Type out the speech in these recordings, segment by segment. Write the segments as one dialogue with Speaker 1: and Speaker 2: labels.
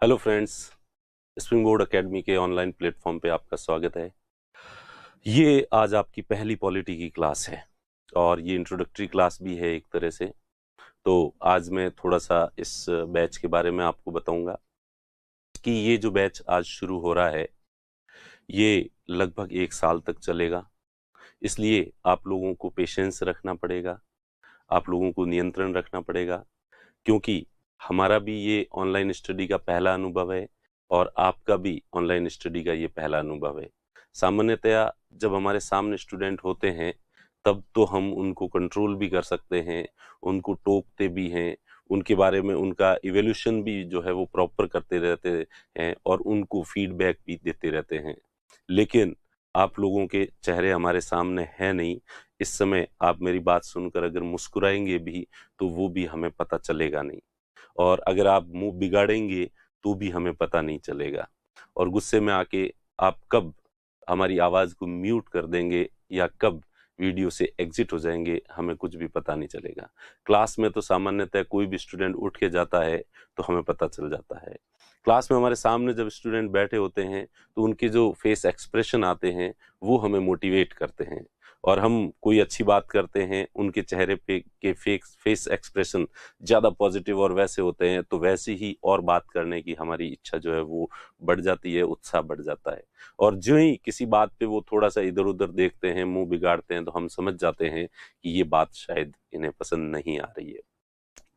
Speaker 1: Hello friends, spring board academy के online platform पे आपका स्वागत है। ये आज आपकी पहली पॉलिटी की क्लास है और ये इंट्रोडक्टरी क्लास भी है एक तरह से। तो आज मैं थोड़ा सा इस बैच के बारे में आपको बताऊंगा कि ये जो बैच आज शुरू हो रहा है ये लगभग 1 साल तक चलेगा। इसलिए आप लोगों को पेशेंस रखना पड़ेगा, आप लोगों को नियंत्रण रखना पड़ेगा, क्योंकि हमारा भी ये ऑनलाइन स्टडी का पहला अनुभव है और आपका भी ऑनलाइन स्टडी का ये पहला अनुभव है। सामान्यतया जब हमारे सामने स्टूडेंट होते हैं तब तो हम उनको कंट्रोल भी कर सकते हैं, उनको टोकते भी हैं, उनके बारे में उनका इवैल्यूएशन भी जो है वो प्रॉपर करते रहते हैं और उनको फीडबैक भी देते रहते हैं। लेकिन आप लोगों के चेहरे हमारे सामने हैं नहीं। इस समय आप मेरी बात सुनकर अगर मुस्कुराएंगे भी तो वो भी हमें पता चलेगा नहीं, और अगर आप मुंह बिगाड़ेंगे तो भी हमें पता नहीं चलेगा, और गुस्से में आके आप कब हमारी आवाज को म्यूट कर देंगे या कब वीडियो से एग्जिट हो जाएंगे हमें कुछ भी पता नहीं चलेगा। क्लास में तो सामान्यतः कोई भी स्टूडेंट उठ के जाता है तो हमें पता चल जाता है। क्लास में हमारे सामने जब स्टूडेंट बैठे होते हैं तो उनके जो फेस एक्सप्रेशन आते हैं वो हमें मोटिवेट करते हैं, और हम कोई अच्छी बात करते हैं उनके चेहरे पे के फेस एक्सप्रेशन ज़्यादा पॉजिटिव और वैसे होते हैं तो वैसे ही और बात करने की हमारी इच्छा जो है वो बढ़ जाती है, उत्साह बढ़ जाता है। और जो ही किसी बात पे वो थोड़ा सा इधर उधर देखते हैं, मुंह बिगाड़ते हैं, तो हम समझ जाते हैं कि ये बात शायद इन्हें पसंद नहीं आ रही है,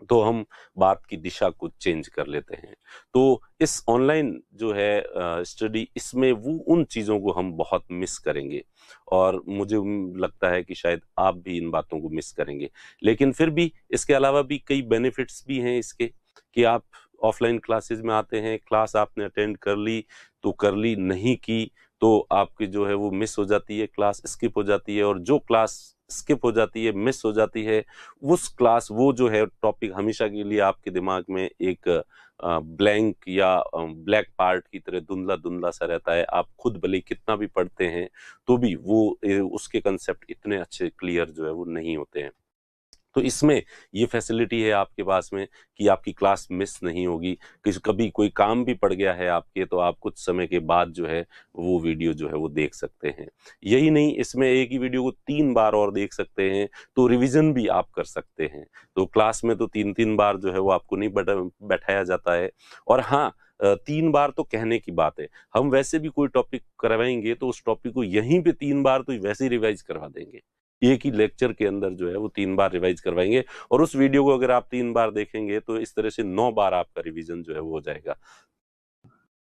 Speaker 1: तो हम बात की दिशा को चेंज कर लेते हैं। तो इस ऑनलाइन जो है स्टडी, इसमें वो उन चीज़ों को हम बहुत मिस करेंगे और मुझे लगता है कि शायद आप भी इन बातों को मिस करेंगे। लेकिन फिर भी इसके अलावा भी कई बेनिफिट्स भी हैं इसके, कि आप ऑफलाइन क्लासेस में आते हैं, क्लास आपने अटेंड कर ली तो कर ली, नहीं की तो आपकी जो है वो मिस हो जाती है, क्लास स्किप हो जाती है, और जो क्लास स्किप हो जाती है, मिस हो जाती है, उस क्लास वो जो है टॉपिक हमेशा के लिए आपके दिमाग में एक ब्लैंक या ब्लैक पार्ट की तरह धुंधला धुंधला सा रहता है। आप खुद भले कितना भी पढ़ते हैं तो भी वो उसके कंसेप्ट इतने अच्छे क्लियर जो है वो नहीं होते हैं। तो इसमें ये फैसिलिटी है आपके पास में कि आपकी क्लास मिस नहीं होगी। कभी कोई काम भी पड़ गया है आपके तो आप कुछ समय के बाद जो है वो वीडियो जो है वो देख सकते हैं। यही नहीं, इसमें एक ही वीडियो को 3 बार और देख सकते हैं, तो रिवीजन भी आप कर सकते हैं। तो क्लास में तो 3-3 बार जो है वो आपको नहीं बैठाया जाता है। और हाँ, 3 बार तो कहने की बात है, हम वैसे भी कोई टॉपिक करवाएंगे तो उस टॉपिक को यहीं पे 3 बार तो वैसे ही रिवाइज करवा देंगे। एक ही लेक्चर के अंदर जो है वो 3 बार रिवाइज करवाएंगे, और उस वीडियो को अगर आप 3 बार देखेंगे तो इस तरह से 9 बार आपका रिवीजन जो है वो हो जाएगा।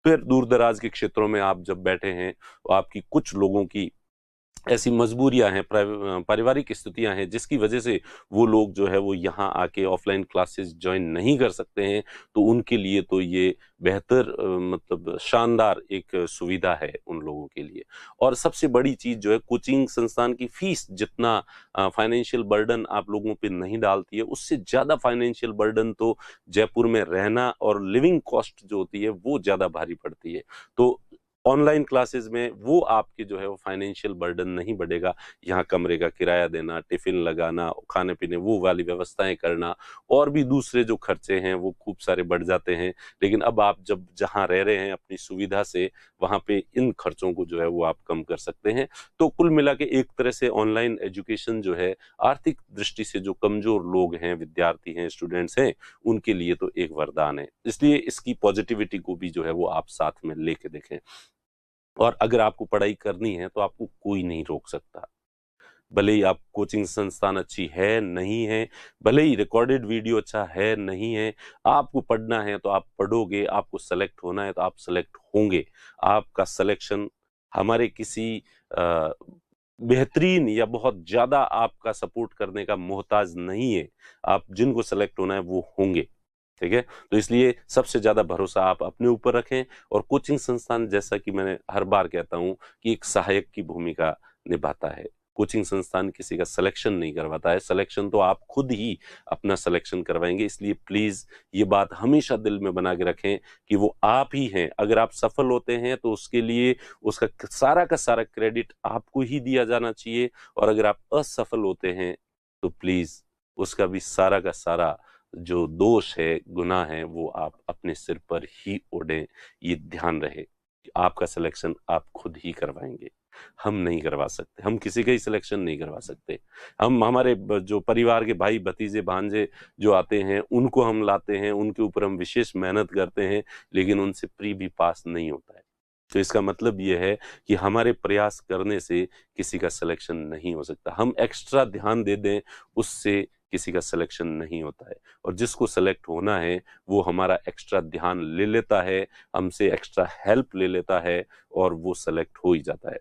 Speaker 1: फिर दूर दराज के क्षेत्रों में आप जब बैठे हैं तो आपकी कुछ लोगों की ऐसी मजबूरियां हैं, पारिवारिक स्थितियां हैं जिसकी वजह से वो लोग जो है वो यहाँ आके ऑफलाइन क्लासेस ज्वाइन नहीं कर सकते हैं, तो उनके लिए तो ये बेहतर मतलब शानदार एक सुविधा है उन लोगों के लिए। और सबसे बड़ी चीज जो है, कोचिंग संस्थान की फीस जितना फाइनेंशियल बर्डन आप लोगों पे नहीं डालती है, उससे ज्यादा फाइनेंशियल बर्डन तो जयपुर में रहना और लिविंग कॉस्ट जो होती है वो ज्यादा भारी पड़ती है। तो ऑनलाइन क्लासेस में वो आपके जो है वो फाइनेंशियल बर्डन नहीं बढ़ेगा। यहाँ कमरे का किराया देना, टिफिन लगाना, खाने पीने वो वाली व्यवस्थाएं करना, और भी दूसरे जो खर्चे हैं वो खूब सारे बढ़ जाते हैं। लेकिन अब आप जब जहाँ रह रहे हैं अपनी सुविधा से, वहां पे इन खर्चों को जो है वो आप कम कर सकते हैं। तो कुल मिला के एक तरह से ऑनलाइन एजुकेशन जो है, आर्थिक दृष्टि से जो कमजोर लोग हैं, विद्यार्थी हैं, स्टूडेंट्स हैं, उनके लिए तो एक वरदान है। इसलिए इसकी पॉजिटिविटी को भी जो है वो आप साथ में लेके देखें। और अगर आपको पढ़ाई करनी है तो आपको कोई नहीं रोक सकता। भले ही आप कोचिंग संस्थान अच्छी है नहीं है, भले ही रिकॉर्डेड वीडियो अच्छा है नहीं है, आपको पढ़ना है तो आप पढ़ोगे, आपको सेलेक्ट होना है तो आप सेलेक्ट होंगे। आपका सिलेक्शन हमारे किसी अ, बेहतरीन या बहुत ज्यादा आपका सपोर्ट करने का मोहताज नहीं है। आप जिनको सेलेक्ट होना है वो होंगे। ठीक है, तो इसलिए सबसे ज्यादा भरोसा आप अपने ऊपर रखें। और कोचिंग संस्थान, जैसा कि मैंने हर बार कहता हूं, कि एक सहायक की भूमिका निभाता है। कोचिंग संस्थान किसी का सिलेक्शन नहीं करवाता है, सिलेक्शन तो आप खुद ही अपना सिलेक्शन करवाएंगे। इसलिए प्लीज ये बात हमेशा दिल में बना के रखें कि वो आप ही हैं। अगर आप सफल होते हैं तो उसके लिए उसका सारा का सारा क्रेडिट आपको ही दिया जाना चाहिए, और अगर आप असफल होते हैं तो प्लीज उसका भी सारा का सारा जो दोष है, गुनाह है, वो आप अपने सिर पर ही ओढ़ें। ये ध्यान रहे कि आपका सिलेक्शन आप खुद ही करवाएंगे, हम नहीं करवा सकते, हम किसी का ही सिलेक्शन नहीं करवा सकते। हम हमारे जो परिवार के भाई भतीजे भांजे जो आते हैं उनको हम लाते हैं, उनके ऊपर हम विशेष मेहनत करते हैं, लेकिन उनसे प्री भी पास नहीं होता है। तो इसका मतलब ये है कि हमारे प्रयास करने से किसी का सिलेक्शन नहीं हो सकता। हम एक्स्ट्रा ध्यान दे दें, उससे किसी का सिलेक्शन नहीं होता है। और जिसको सेलेक्ट होना है वो हमारा एक्स्ट्रा ध्यान ले लेता है, हमसे एक्स्ट्रा हेल्प ले लेता है और वो सेलेक्ट हो ही जाता है।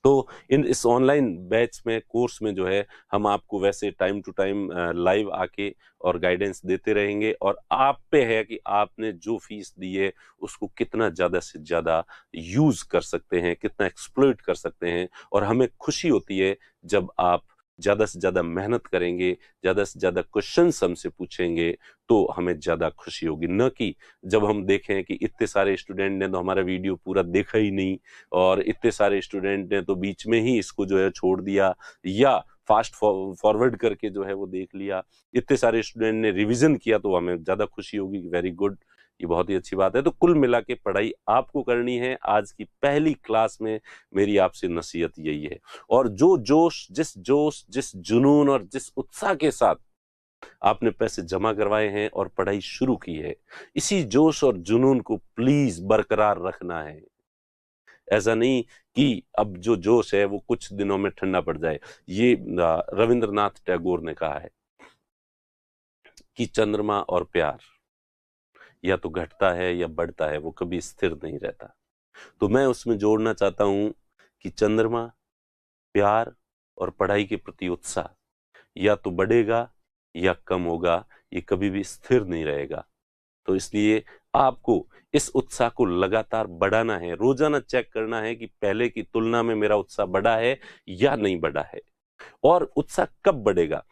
Speaker 1: तो इस ऑनलाइन बैच में, कोर्स में जो है, हम आपको वैसे टाइम टू टाइम लाइव आके और गाइडेंस देते रहेंगे, और आप पे है कि आपने जो फीस दी है उसको कितना ज्यादा से ज्यादा यूज कर सकते हैं, कितना एक्सप्लॉइट कर सकते हैं। और हमें खुशी होती है जब आप ज्यादा से ज्यादा मेहनत करेंगे, ज्यादा से ज्यादा क्वेश्चंस हमसे पूछेंगे, तो हमें ज्यादा खुशी होगी। न कि जब हम देखें कि इतने सारे स्टूडेंट ने तो हमारा वीडियो पूरा देखा ही नहीं, और इतने सारे स्टूडेंट ने तो बीच में ही इसको जो है छोड़ दिया, या फास्ट फॉरवर्ड करके जो है वो देख लिया। इतने सारे स्टूडेंट ने रिवीजन किया, तो हमें ज्यादा खुशी होगी कि वेरी गुड, ये बहुत ही अच्छी बात है। तो कुल मिला के पढ़ाई आपको करनी है। आज की पहली क्लास में मेरी आपसे नसीहत यही है। और जोश, जिस जुनून और जिस उत्साह के साथ आपने पैसे जमा करवाए हैं और पढ़ाई शुरू की है, इसी जोश और जुनून को प्लीज बरकरार रखना है। ऐसा नहीं कि अब जो जोश है वो कुछ दिनों में ठंडा पड़ जाए। ये रविंद्रनाथ टैगोर ने कहा है कि चंद्रमा और प्यार या तो घटता है या बढ़ता है, वो कभी स्थिर नहीं रहता। तो मैं उसमें जोड़ना चाहता हूं कि चंद्रमा, प्यार और पढ़ाई के प्रति उत्साह या तो बढ़ेगा या कम होगा, ये कभी भी स्थिर नहीं रहेगा। तो इसलिए आपको इस उत्साह को लगातार बढ़ाना है, रोजाना चेक करना है कि पहले की तुलना में मेरा उत्साह बढ़ा है या नहीं बढ़ा है। और उत्साह कब बढ़ेगा?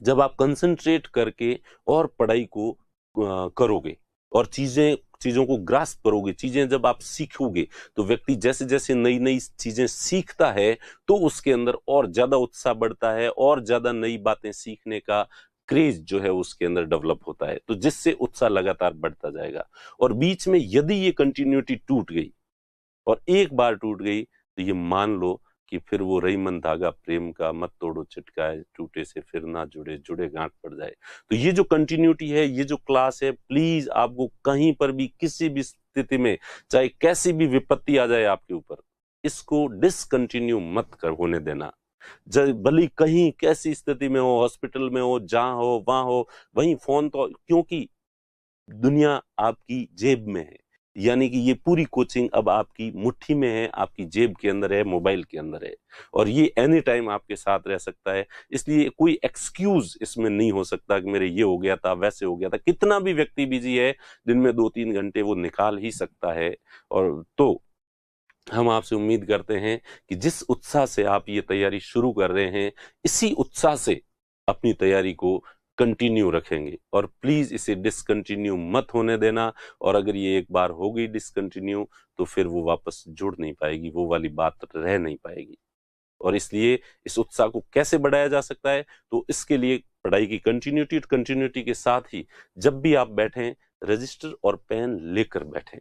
Speaker 1: जब आप कंसंट्रेट करके और पढ़ाई को करोगे और चीजों को ग्रास्प करोगे, चीजें जब आप सीखोगे, तो व्यक्ति जैसे जैसे नई नई चीजें सीखता है तो उसके अंदर और ज्यादा उत्साह बढ़ता है, और ज्यादा नई बातें सीखने का क्रेज जो है उसके अंदर डेवलप होता है, तो जिससे उत्साह लगातार बढ़ता जाएगा। और बीच में यदि ये कंटिन्यूटी टूट गई, और एक बार टूट गई, तो ये मान लो कि फिर वो रईमन धागा प्रेम का, मत तोड़ो चिटकाए, टूटे से फिर ना जुड़े, जुड़े गांठ पड़ जाए। तो ये जो कंटिन्यूटी है, ये जो क्लास है, प्लीज आपको कहीं पर भी किसी भी स्थिति में, चाहे कैसी भी विपत्ति आ जाए आपके ऊपर, इसको डिसकंटिन्यू मत कर होने देना। भले कहीं कैसी स्थिति में हो, हॉस्पिटल में हो, जहां हो वहां हो, वहीं फोन तो, क्योंकि दुनिया आपकी जेब में है। यानी कि ये पूरी कोचिंग अब आपकी मुट्ठी में है, आपकी जेब के अंदर है, मोबाइल के अंदर है, और ये एनी टाइम आपके साथ रह सकता है। इसलिए कोई एक्सक्यूज इसमें नहीं हो सकता कि मेरे ये हो गया था, वैसे हो गया था। कितना भी व्यक्ति बिजी है, दिन में 2-3 घंटे वो निकाल ही सकता है। और तो हम आपसे उम्मीद करते हैं कि जिस उत्साह से आप ये तैयारी शुरू कर रहे हैं, इसी उत्साह से अपनी तैयारी को कंटिन्यू रखेंगे, और प्लीज इसे डिसकंटिन्यू मत होने देना। और अगर ये एक बार हो गई डिसकंटिन्यू, तो फिर वो वापस जुड़ नहीं पाएगी, वो वाली बात रह नहीं पाएगी। और इसलिए इस उत्साह को कैसे बढ़ाया जा सकता है? तो इसके लिए पढ़ाई की कंटिन्यूटी के साथ ही जब भी आप बैठें, रजिस्टर और पेन लेकर बैठें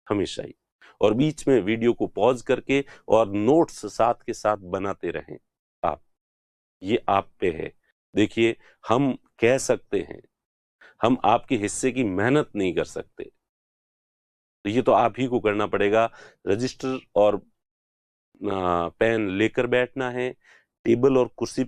Speaker 1: हमेशा ही, और बीच में वीडियो को पॉज करके और नोट्स साथ के साथ बनाते रहें। आप, ये आप पे है। देखिए, हम कह सकते हैं, हम आपके हिस्से की मेहनत नहीं कर सकते, तो ये तो आप ही को करना पड़ेगा। रजिस्टर और पेन लेकर बैठना है, टेबल और कुर्सी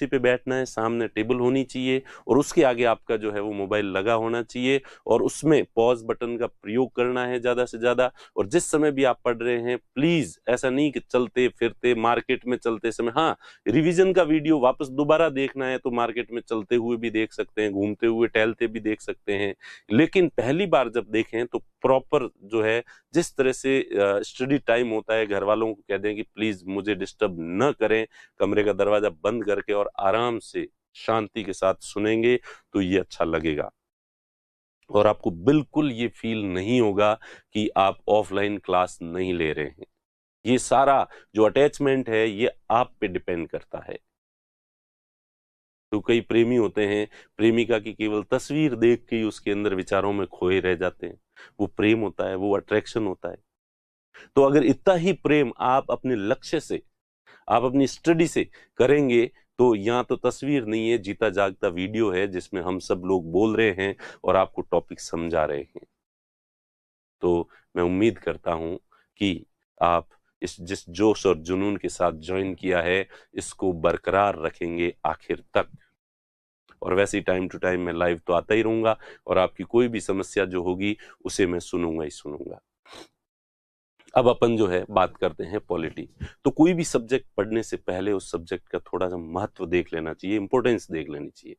Speaker 1: पे बैठना है, सामने टेबल होनी चाहिए, और उसके आगे आपका जो है वो मोबाइल लगा होना चाहिए, और उसमें पॉज बटन का प्रयोग करना है ज्यादा से ज्यादा। और जिस समय भी आप पढ़ रहे हैं, प्लीज ऐसा नहीं कि चलते फिरते मार्केट में चलते समय, हाँ, रिवीजन का वीडियो वापस दोबारा देखना है तो मार्केट में चलते हुए भी देख सकते हैं, घूमते हुए टहलते भी देख सकते हैं, लेकिन पहली बार जब देखें तो प्रॉपर जो है, जिस तरह से स्टडी टाइम होता है, घर वालों को कह दें कि प्लीज मुझे डिस्टर्ब न करें, कमरे का दरवाजा बंद करके और आराम से शांति के साथ सुनेंगे, तो ये अच्छा लगेगा। और आपको बिल्कुल ये फील नहीं होगा कि आप ऑफलाइन क्लास नहीं ले रहे हैं। ये सारा जो अटैचमेंट है, ये आप पे डिपेंड करता है। तो कई प्रेमी होते हैं, प्रेमिका की केवल तस्वीर देख के ही उसके अंदर विचारों में खोए रह जाते हैं। वो प्रेम होता है, वो अट्रैक्शन होता है। तो अगर इतना ही प्रेम आप अपने लक्ष्य से, आप अपनी स्टडी से करेंगे, तो यहाँ तो तस्वीर नहीं है, जीता जागता वीडियो है जिसमें हम सब लोग बोल रहे हैं और आपको टॉपिक समझा रहे हैं। तो मैं उम्मीद करता हूं कि आप इस जिस जोश और जुनून के साथ ज्वाइन किया है, इसको बरकरार रखेंगे आखिर तक। और वैसे ही टाइम टू टाइम मैं लाइव तो आता ही रहूंगा, और आपकी कोई भी समस्या जो होगी उसे मैं सुनूंगा ही सुनूंगा। अब अपन जो है बात करते हैं पॉलिटी। तो कोई भी सब्जेक्ट पढ़ने से पहले उस सब्जेक्ट का थोड़ा सा महत्व देख लेना चाहिए, इंपॉर्टेंस देख लेनी चाहिए।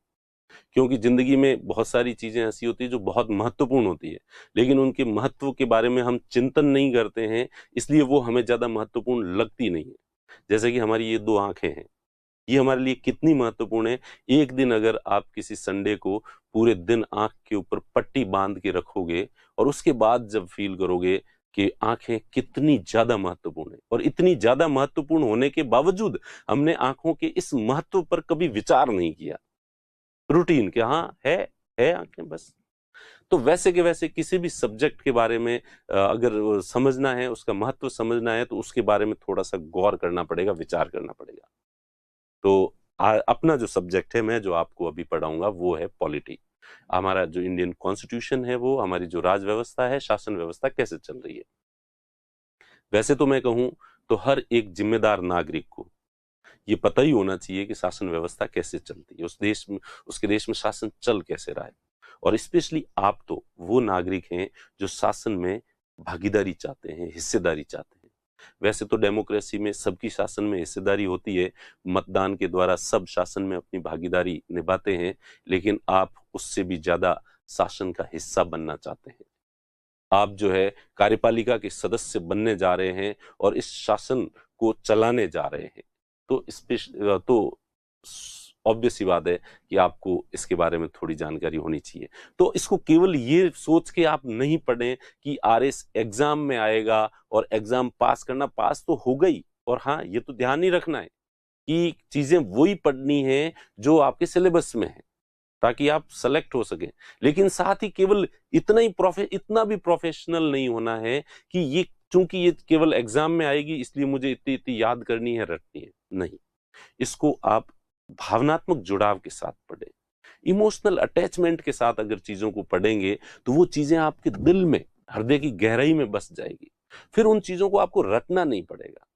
Speaker 1: क्योंकि जिंदगी में बहुत सारी चीजें ऐसी होती है जो बहुत महत्वपूर्ण होती है, लेकिन उनके महत्व के बारे में हम चिंतन नहीं करते हैं, इसलिए वो हमें ज्यादा महत्वपूर्ण लगती नहीं है। जैसे कि हमारी ये दो आंखें हैं, ये हमारे लिए कितनी महत्वपूर्ण है। एक दिन अगर आप किसी संडे को पूरे दिन आंख के ऊपर पट्टी बांध के रखोगे, और उसके बाद जब फील करोगे कि आंखें कितनी ज्यादा महत्वपूर्ण है, और इतनी ज्यादा महत्वपूर्ण होने के बावजूद हमने आंखों के इस महत्व पर कभी विचार नहीं किया। रूटीन के हाँ है आंखें बस। तो वैसे के वैसे किसी भी सब्जेक्ट के बारे में अगर समझना है, उसका महत्व समझना है, तो उसके बारे में थोड़ा सा गौर करना पड़ेगा, विचार करना पड़ेगा। तो अपना जो सब्जेक्ट है, मैं जो आपको अभी पढ़ाऊंगा, वो है पॉलिटी। हमारा जो इंडियन कॉन्स्टिट्यूशन है, वो हमारी जो राज व्यवस्था है, शासन व्यवस्था कैसे चल रही है। वैसे तो मैं कहूं तो हर एक जिम्मेदार नागरिक को ये पता ही होना चाहिए कि शासन व्यवस्था कैसे चलती है, उस देश में, उसके देश में शासन चल कैसे रहा है। और स्पेशली आप तो वो नागरिक हैं जो शासन में भागीदारी चाहते हैं, हिस्सेदारी चाहते हैं। वैसे तो डेमोक्रेसी में सबकी शासन में हिस्सेदारी होती है, मतदान के द्वारा सब शासन में अपनी भागीदारी निभाते हैं, लेकिन आप उससे भी ज्यादा शासन का हिस्सा बनना चाहते हैं। आप जो है कार्यपालिका के सदस्य बनने जा रहे हैं और इस शासन को चलाने जा रहे हैं। तो ऑब्वियस ही बात है कि आपको इसके बारे में थोड़ी जानकारी होनी चाहिए। तो इसको केवल ये सोच के आप नहीं पढ़ें कि आरएस एग्जाम में आएगा और एग्जाम पास करना, पास तो हो गई, और हाँ ये तो ध्यान ही रखना है कि चीजें वही पढ़नी है जो आपके सिलेबस में है, ताकि आप सेलेक्ट हो सकें। लेकिन साथ ही केवल इतना भी प्रोफेशनल नहीं होना है कि ये, चूंकि ये केवल एग्जाम में आएगी इसलिए मुझे इतनी इतनी याद करनी है, रटनी है, नहीं। इसको आप भावनात्मक जुड़ाव के साथ पढ़ें, इमोशनल अटैचमेंट के साथ अगर चीजों को पढ़ेंगे तो वो चीजें आपके दिल में, हृदय की गहराई में बस जाएगी। फिर उन चीजों को आपको रटना नहीं पड़ेगा।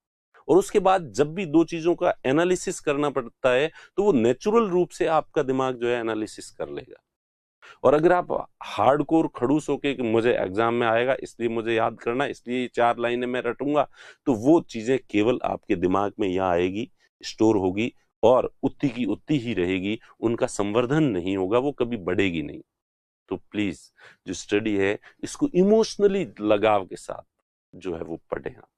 Speaker 1: और उसके बाद जब भी दो चीजों का एनालिसिस करना पड़ता है, तो वो नेचुरल रूप से आपका दिमाग जो है एनालिसिस कर लेगा। और अगर आप हार्डकोर खड़ूस होके कि मुझे एग्जाम में आएगा इसलिए मुझे याद करना, इसलिए 4 लाइनें मैं रटूंगा, तो वो चीजें केवल आपके दिमाग में यहाँ आएगी, स्टोर होगी, और उतनी की उतनी ही रहेगी, उनका संवर्धन नहीं होगा, वो कभी बढ़ेगी नहीं। तो प्लीज जो स्टडी है, इसको इमोशनली लगाव के साथ जो है वो पढ़ें आप।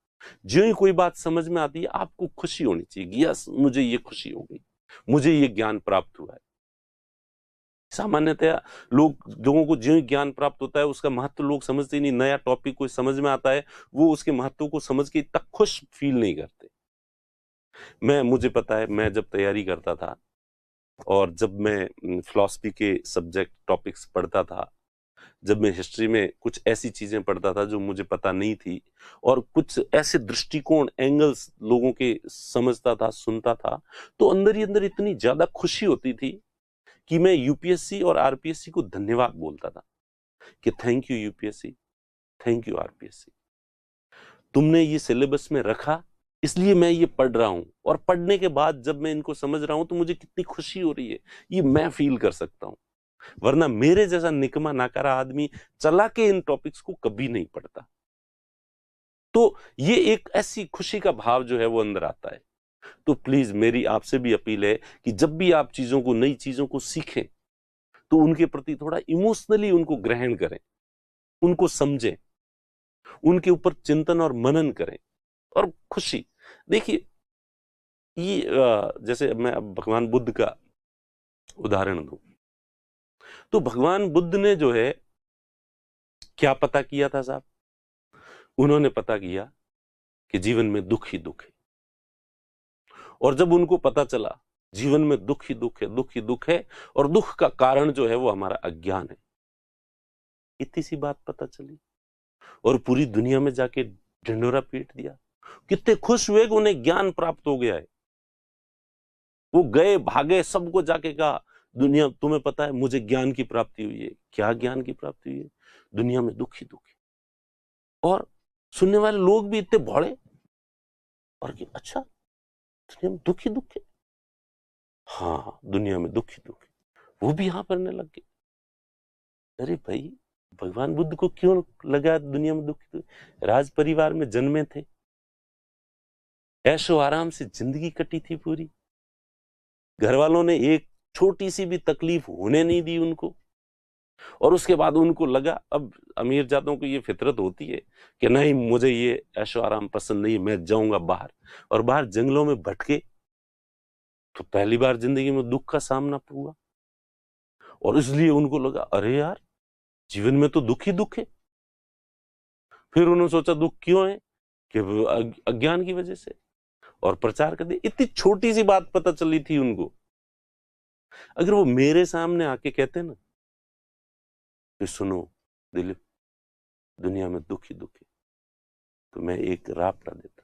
Speaker 1: जो ही कोई बात समझ में आती है, आपको खुशी होनी चाहिए, यस मुझे ये खुशी हो गई, मुझे ये ज्ञान प्राप्त हुआ है। सामान्यतया लोगों को जो ज्ञान प्राप्त होता है उसका महत्व लोग समझते ही नहीं। नया टॉपिक कोई समझ में आता है, वो उसके महत्व को समझ के तक खुश फील नहीं करते। मुझे पता है, मैं जब तैयारी करता था और जब मैं फिलॉसफी के सब्जेक्ट टॉपिक्स पढ़ता था, जब मैं हिस्ट्री में कुछ ऐसी चीजें पढ़ता था जो मुझे पता नहीं थी, और कुछ ऐसे दृष्टिकोण, एंगल्स लोगों के समझता था, सुनता था, तो अंदर ही अंदर इतनी ज्यादा खुशी होती थी कि मैं यूपीएससी और आरपीएससी को धन्यवाद बोलता था कि thank you UPSC, thank you RPSC, तुमने ये सिलेबस में रखा, इसलिए मैं ये पढ़ रहा हूं, और पढ़ने के बाद जब मैं इनको समझ रहा हूं तो मुझे कितनी खुशी हो रही है, ये मैं फील कर सकता हूं। वरना मेरे जैसा निकमा नाकारा आदमी चला के इन टॉपिक्स को कभी नहीं पढ़ता। तो ये एक ऐसी खुशी का भाव जो है वो अंदर आता है। तो प्लीज मेरी आपसे भी अपील है कि जब भी आप चीजों को, नई चीजों को सीखें, तो उनके प्रति थोड़ा इमोशनली उनको ग्रहण करें, उनको समझें, उनके ऊपर चिंतन और मनन करें, और खुशी। देखिए ये जैसे मैं अब भगवान बुद्ध का उदाहरण दूं, तो भगवान बुद्ध ने जो है क्या पता किया था साहब, उन्होंने पता किया कि जीवन में दुख ही दुख है। और जब उनको पता चला जीवन में दुख ही दुख है, दुख ही दुख है, और दुख का कारण जो है वो हमारा अज्ञान है। इतनी सी बात पता चली और पूरी दुनिया में जाके ढिंढोरा पीट दिया। कितने खुश हुए कि उन्हें ज्ञान प्राप्त हो गया है। वो गए भागे, सबको जाके कहा दुनिया तुम्हें पता है मुझे ज्ञान की प्राप्ति हुई है। क्या ज्ञान की प्राप्ति हुई है? दुनिया में दुख ही दुख है। और सुनने वाले लोग भी इतने भोले और कि अच्छा दुनिया में दुख ही दुख है। हाँ, दुनिया में दुख ही दुख है। वो भी यहां पढ़ने लग गए। अरे भाई, भगवान बुद्ध को क्यों लगा दुनिया में दुख ही दुख? राज परिवार में जन्मे थे, ऐशो आराम से जिंदगी कटी थी पूरी, घर वालों ने एक छोटी सी भी तकलीफ होने नहीं दी उनको। और उसके बाद उनको लगा, अब अमीर जातों को ये फितरत होती है कि नहीं मुझे ये ऐशो आराम पसंद नहीं है, मैं जाऊंगा बाहर। और बाहर जंगलों में भटके तो पहली बार जिंदगी में दुख का सामना हुआ, और इसलिए उनको लगा अरे यार जीवन में तो दुख ही दुख है। फिर उन्होंने सोचा दुख क्यों है? कि अज्ञान की वजह से, और प्रचार कर दिया। इतनी छोटी सी बात पता चली थी उनको। अगर वो मेरे सामने आके कहते ना कि सुनो दिलीप, दुनिया में दुख ही दुख है, तो मैं एक रापटा देता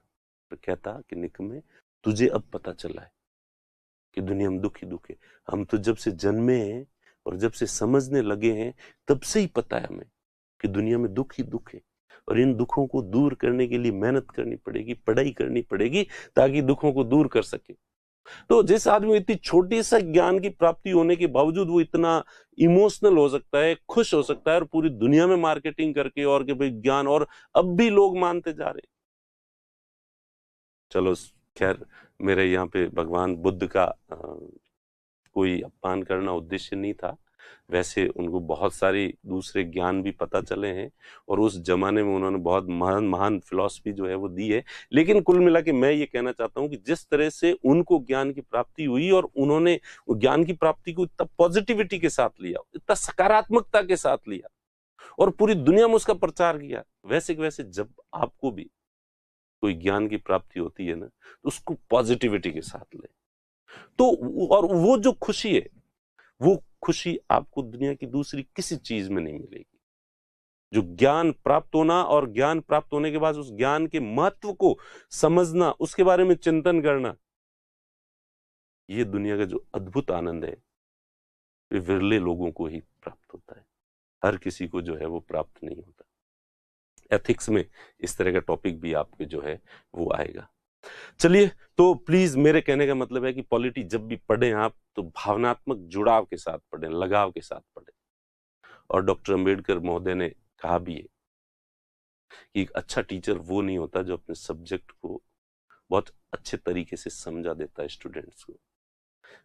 Speaker 1: तो कहता कि निकम्मे, तुझे अब पता चला है कि दुनिया में दुख ही दुख है। हम तो जब से जन्मे हैं और जब से समझने लगे हैं तब से ही पता है हमें कि दुनिया में दुख ही दुख है, और इन दुखों को दूर करने के लिए मेहनत करनी पड़ेगी, पढ़ाई करनी पड़ेगी ताकि दुखों को दूर कर सके। तो जिस आदमी इतनी छोटी सा ज्ञान की प्राप्ति होने के बावजूद वो इतना इमोशनल हो सकता है, खुश हो सकता है, और पूरी दुनिया में मार्केटिंग करके और कि भाई ज्ञान, और अब भी लोग मानते जा रहे हैं। चलो खैर, मेरे यहाँ पे भगवान बुद्ध का कोई अपमान करना उद्देश्य नहीं था। वैसे उनको बहुत सारी दूसरे ज्ञान भी पता चले हैं, और उस जमाने में उन्होंने बहुत महान महान फिलॉसफी जो है वो दी है। लेकिन कुल मिला के मैं ये कहना चाहता हूँ कि जिस तरह से उनको ज्ञान की प्राप्ति हुई और उन्होंने ज्ञान की प्राप्ति को इतना पॉजिटिविटी के साथ लिया, इतना सकारात्मकता के साथ लिया, और पूरी दुनिया में उसका प्रचार किया, वैसे कि वैसे जब आपको भी कोई ज्ञान की प्राप्ति होती है ना, तो उसको पॉजिटिविटी के साथ ले। तो और वो जो खुशी है, वो खुशी आपको दुनिया की दूसरी किसी चीज में नहीं मिलेगी। जो ज्ञान प्राप्त होना, और ज्ञान प्राप्त होने के बाद उस ज्ञान के महत्व को समझना, उसके बारे में चिंतन करना, ये दुनिया का जो अद्भुत आनंद है, ये विरले लोगों को ही प्राप्त होता है, हर किसी को जो है वो प्राप्त नहीं होता। एथिक्स में इस तरह का टॉपिक भी आपके जो है वो आएगा। चलिए, तो प्लीज, मेरे कहने का मतलब है कि पॉलिटी जब भी पढ़ें आप तो भावनात्मक जुड़ाव के साथ पढ़ें, लगाव के साथ पढ़ें। और डॉक्टर अंबेडकर महोदय ने कहा भी है कि एक अच्छा टीचर वो नहीं होता जो अपने सब्जेक्ट को बहुत अच्छे तरीके से समझा देता है स्टूडेंट्स को,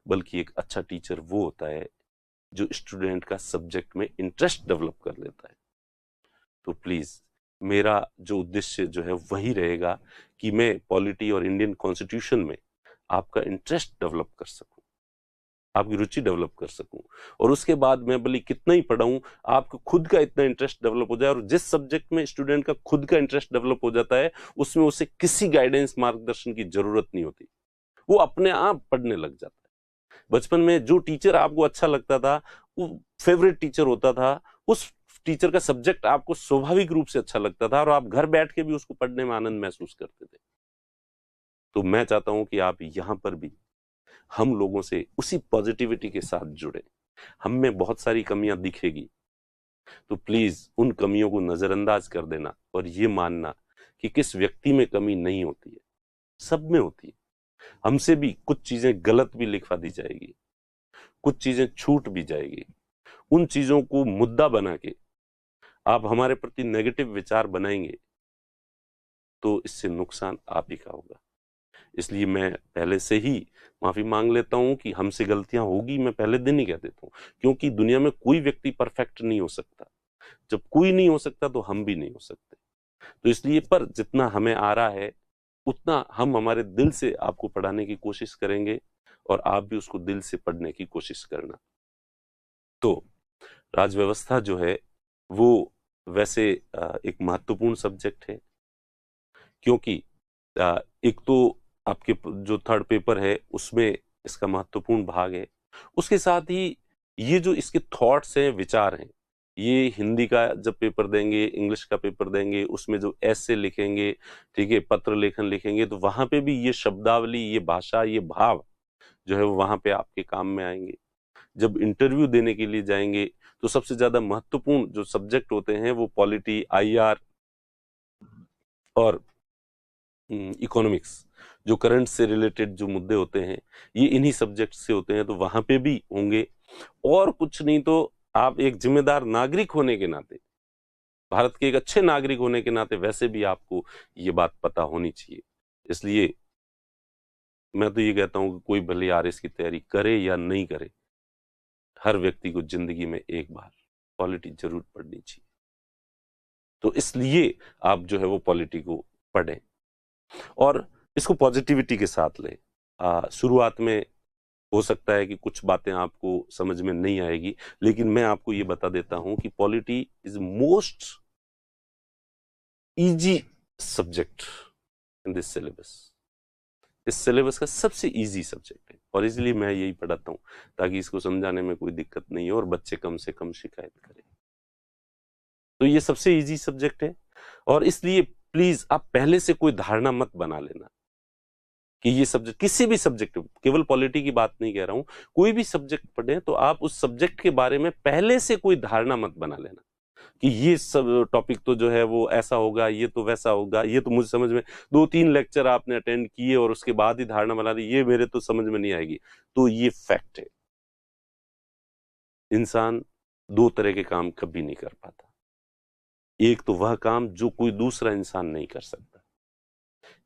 Speaker 1: बल्कि एक अच्छा टीचर वो होता है जो स्टूडेंट का सब्जेक्ट में इंटरेस्ट डेवलप कर लेता है। तो प्लीज, मेरा जो उद्देश्य जो है वही रहेगा कि मैं पॉलिटी और इंडियन कॉन्स्टिट्यूशन में आपका इंटरेस्ट डेवलप कर सकूं, आपकी रुचि डेवलप कर सकूं, और उसके बाद मैं भले कितना ही पढ़ाऊं, आपको खुद का इतना इंटरेस्ट डेवलप हो जाए। और जिस सब्जेक्ट में स्टूडेंट का खुद का इंटरेस्ट डेवलप हो जाता है, उसमें उसे किसी गाइडेंस, मार्गदर्शन की जरूरत नहीं होती, वो अपने आप पढ़ने लग जाता है। बचपन में जो टीचर आपको अच्छा लगता था, वो फेवरेट टीचर होता था, उस टीचर का सब्जेक्ट आपको स्वाभाविक रूप से अच्छा लगता था, और आप घर बैठ के भी उसको पढ़ने में आनंद महसूस करते थे। तो मैं चाहता हूं कि आप यहां पर भी हम लोगों से उसी पॉजिटिविटी के साथ जुड़े। हम में बहुत सारी कमियां दिखेगी, तो प्लीज उन कमियों को नजरअंदाज कर देना, और ये मानना कि किस व्यक्ति में कमी नहीं होती है, सब में होती है। हमसे भी कुछ चीजें गलत भी लिखवा दी जाएगी, कुछ चीजें छूट भी जाएगी। उन चीजों को मुद्दा बना के आप हमारे प्रति नेगेटिव विचार बनाएंगे तो इससे नुकसान आप ही का होगा। इसलिए मैं पहले से ही माफी मांग लेता हूं कि हमसे गलतियां होगी, मैं पहले दिन ही कह देता हूं, क्योंकि दुनिया में कोई व्यक्ति परफेक्ट नहीं हो सकता। जब कोई नहीं हो सकता तो हम भी नहीं हो सकते। तो इसलिए पर जितना हमें आ रहा है उतना हम हमारे दिल से आपको पढ़ाने की कोशिश करेंगे, और आप भी उसको दिल से पढ़ने की कोशिश करना। तो राजव्यवस्था जो है वो वैसे एक महत्वपूर्ण सब्जेक्ट है, क्योंकि एक तो आपके जो थर्ड पेपर है उसमें इसका महत्वपूर्ण भाग है। उसके साथ ही ये जो इसके थॉट्स हैं, विचार हैं, ये हिंदी का जब पेपर देंगे, इंग्लिश का पेपर देंगे, उसमें जो ऐसे लिखेंगे, ठीक है, पत्र लेखन लिखेंगे, तो वहां पे भी ये शब्दावली, ये भाषा, ये भाव जो है वो वहां पे आपके काम में आएंगे। जब इंटरव्यू देने के लिए जाएंगे तो सबसे ज्यादा महत्वपूर्ण जो सब्जेक्ट होते हैं वो पॉलिटी, आईआर और इकोनॉमिक्स, जो करंट से रिलेटेड जो मुद्दे होते हैं, ये इन्हीं सब्जेक्ट से होते हैं, तो वहां पे भी होंगे। और कुछ नहीं तो आप एक जिम्मेदार नागरिक होने के नाते, भारत के एक अच्छे नागरिक होने के नाते वैसे भी आपको ये बात पता होनी चाहिए। इसलिए मैं तो ये कहता हूं कि कोई भले आरएस की तैयारी करे या नहीं करे, हर व्यक्ति को जिंदगी में एक बार पॉलिटी जरूर पढ़नी चाहिए। तो इसलिए आप जो है वो पॉलिटी को पढ़ें और इसको पॉजिटिविटी के साथ लें। शुरुआत में हो सकता है कि कुछ बातें आपको समझ में नहीं आएगी, लेकिन मैं आपको ये बता देता हूं कि polity is most easy subject in this syllabus. इस सिलेबस का सबसे इजी सब्जेक्ट है और इसलिए मैं यही पढ़ाता हूं ताकि इसको समझाने में कोई दिक्कत नहीं हो और बच्चे कम से कम शिकायत करें। तो ये सबसे इजी सब्जेक्ट है और इसलिए प्लीज आप पहले से कोई धारणा मत बना लेना कि ये सब्जेक्ट, किसी भी सब्जेक्ट, केवल पॉलिटी की बात नहीं कह रहा हूं, कोई भी सब्जेक्ट पढ़े तो आप उस सब्जेक्ट के बारे में पहले से कोई धारणा मत बना लेना कि ये सब टॉपिक तो जो है वो ऐसा होगा, ये तो वैसा होगा, ये तो मुझे समझ में, 2-3 लेक्चर आपने अटेंड किए और उसके बाद ही धारणा बना दी ये मेरे तो समझ में नहीं आएगी। तो ये फैक्ट है, इंसान दो तरह के काम कभी नहीं कर पाता। एक तो वह काम जो कोई दूसरा इंसान नहीं कर सकता,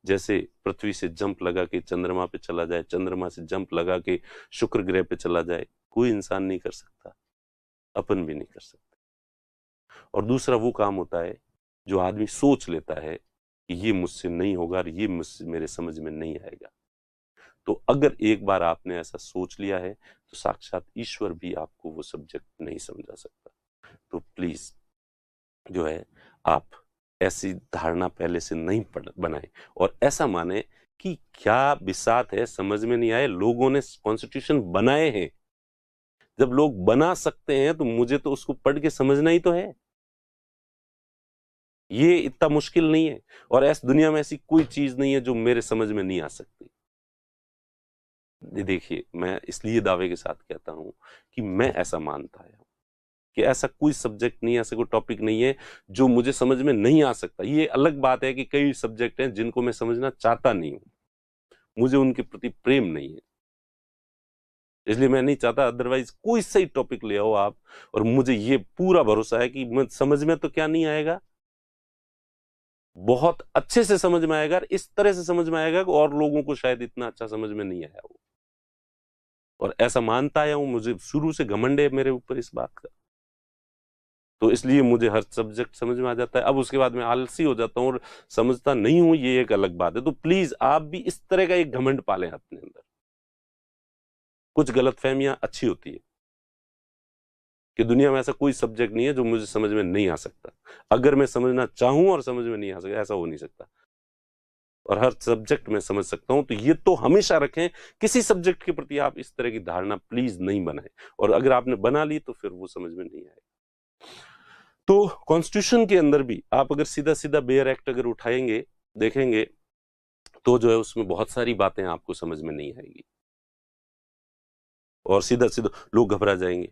Speaker 1: जैसे पृथ्वी से जंप लगा के चंद्रमा पे चला जाए, चंद्रमा से जंप लगा के शुक्र ग्रह पे चला जाए, कोई इंसान नहीं कर सकता, अपन भी नहीं कर सकते। और दूसरा वो काम होता है जो आदमी सोच लेता है कि ये मुझसे नहीं होगा और ये मुझसे, मेरे समझ में नहीं आएगा। तो अगर एक बार आपने ऐसा सोच लिया है तो साक्षात ईश्वर भी आपको वो सब्जेक्ट नहीं समझा सकता। तो प्लीज जो है आप ऐसी धारणा पहले से नहीं बनाएं और ऐसा माने कि क्या बिसात है, समझ में नहीं आए, लोगों ने कॉन्स्टिट्यूशन बनाए हैं। जब लोग बना सकते हैं तो मुझे तो उसको पढ़ के समझना ही तो है, ये इतना मुश्किल नहीं है। और ऐसी दुनिया में ऐसी कोई चीज नहीं है जो मेरे समझ में नहीं आ सकती। देखिए, मैं इसलिए दावे के साथ कहता हूं कि मैं ऐसा मानता हूं कि ऐसा कोई सब्जेक्ट नहीं है, ऐसा कोई टॉपिक नहीं है जो मुझे समझ में नहीं आ सकता। ये अलग बात है कि कई सब्जेक्ट हैं जिनको मैं समझना चाहता नहीं हूं, मुझे उनके प्रति प्रेम नहीं है, इसलिए मैं नहीं चाहता। अदरवाइज कोई सही टॉपिक ले आओ आप, और मुझे ये पूरा भरोसा है कि मैं समझ में तो क्या नहीं आएगा, बहुत अच्छे से समझ में आएगा, इस तरह से समझ में आएगा और लोगों को शायद इतना अच्छा समझ में नहीं आया वो। और ऐसा मानता आया हूं, मुझे शुरू से घमंड है मेरे ऊपर इस बात का, तो इसलिए मुझे हर सब्जेक्ट समझ में आ जाता है। अब उसके बाद मैं आलसी हो जाता हूं और समझता नहीं हूं, ये एक अलग बात है। तो प्लीज आप भी इस तरह का एक घमंड पालें अपने अंदर। कुछ गलतफहमियां अच्छी होती है कि दुनिया में ऐसा कोई सब्जेक्ट नहीं है जो मुझे समझ में नहीं आ सकता। अगर मैं समझना चाहूं और समझ में नहीं आ सकता, ऐसा हो नहीं सकता, और हर सब्जेक्ट में समझ सकता हूं। तो ये तो हमेशा रखें, किसी सब्जेक्ट के प्रति आप इस तरह की धारणा प्लीज नहीं बनाएं, और अगर आपने बना ली तो फिर वो समझ में नहीं आएगा। तो कॉन्स्टिट्यूशन के अंदर भी आप अगर सीधा सीधा बेयर एक्ट अगर उठाएंगे, देखेंगे, तो जो है उसमें बहुत सारी बातें आपको समझ में नहीं आएगी और सीधा सीधा लोग घबरा जाएंगे।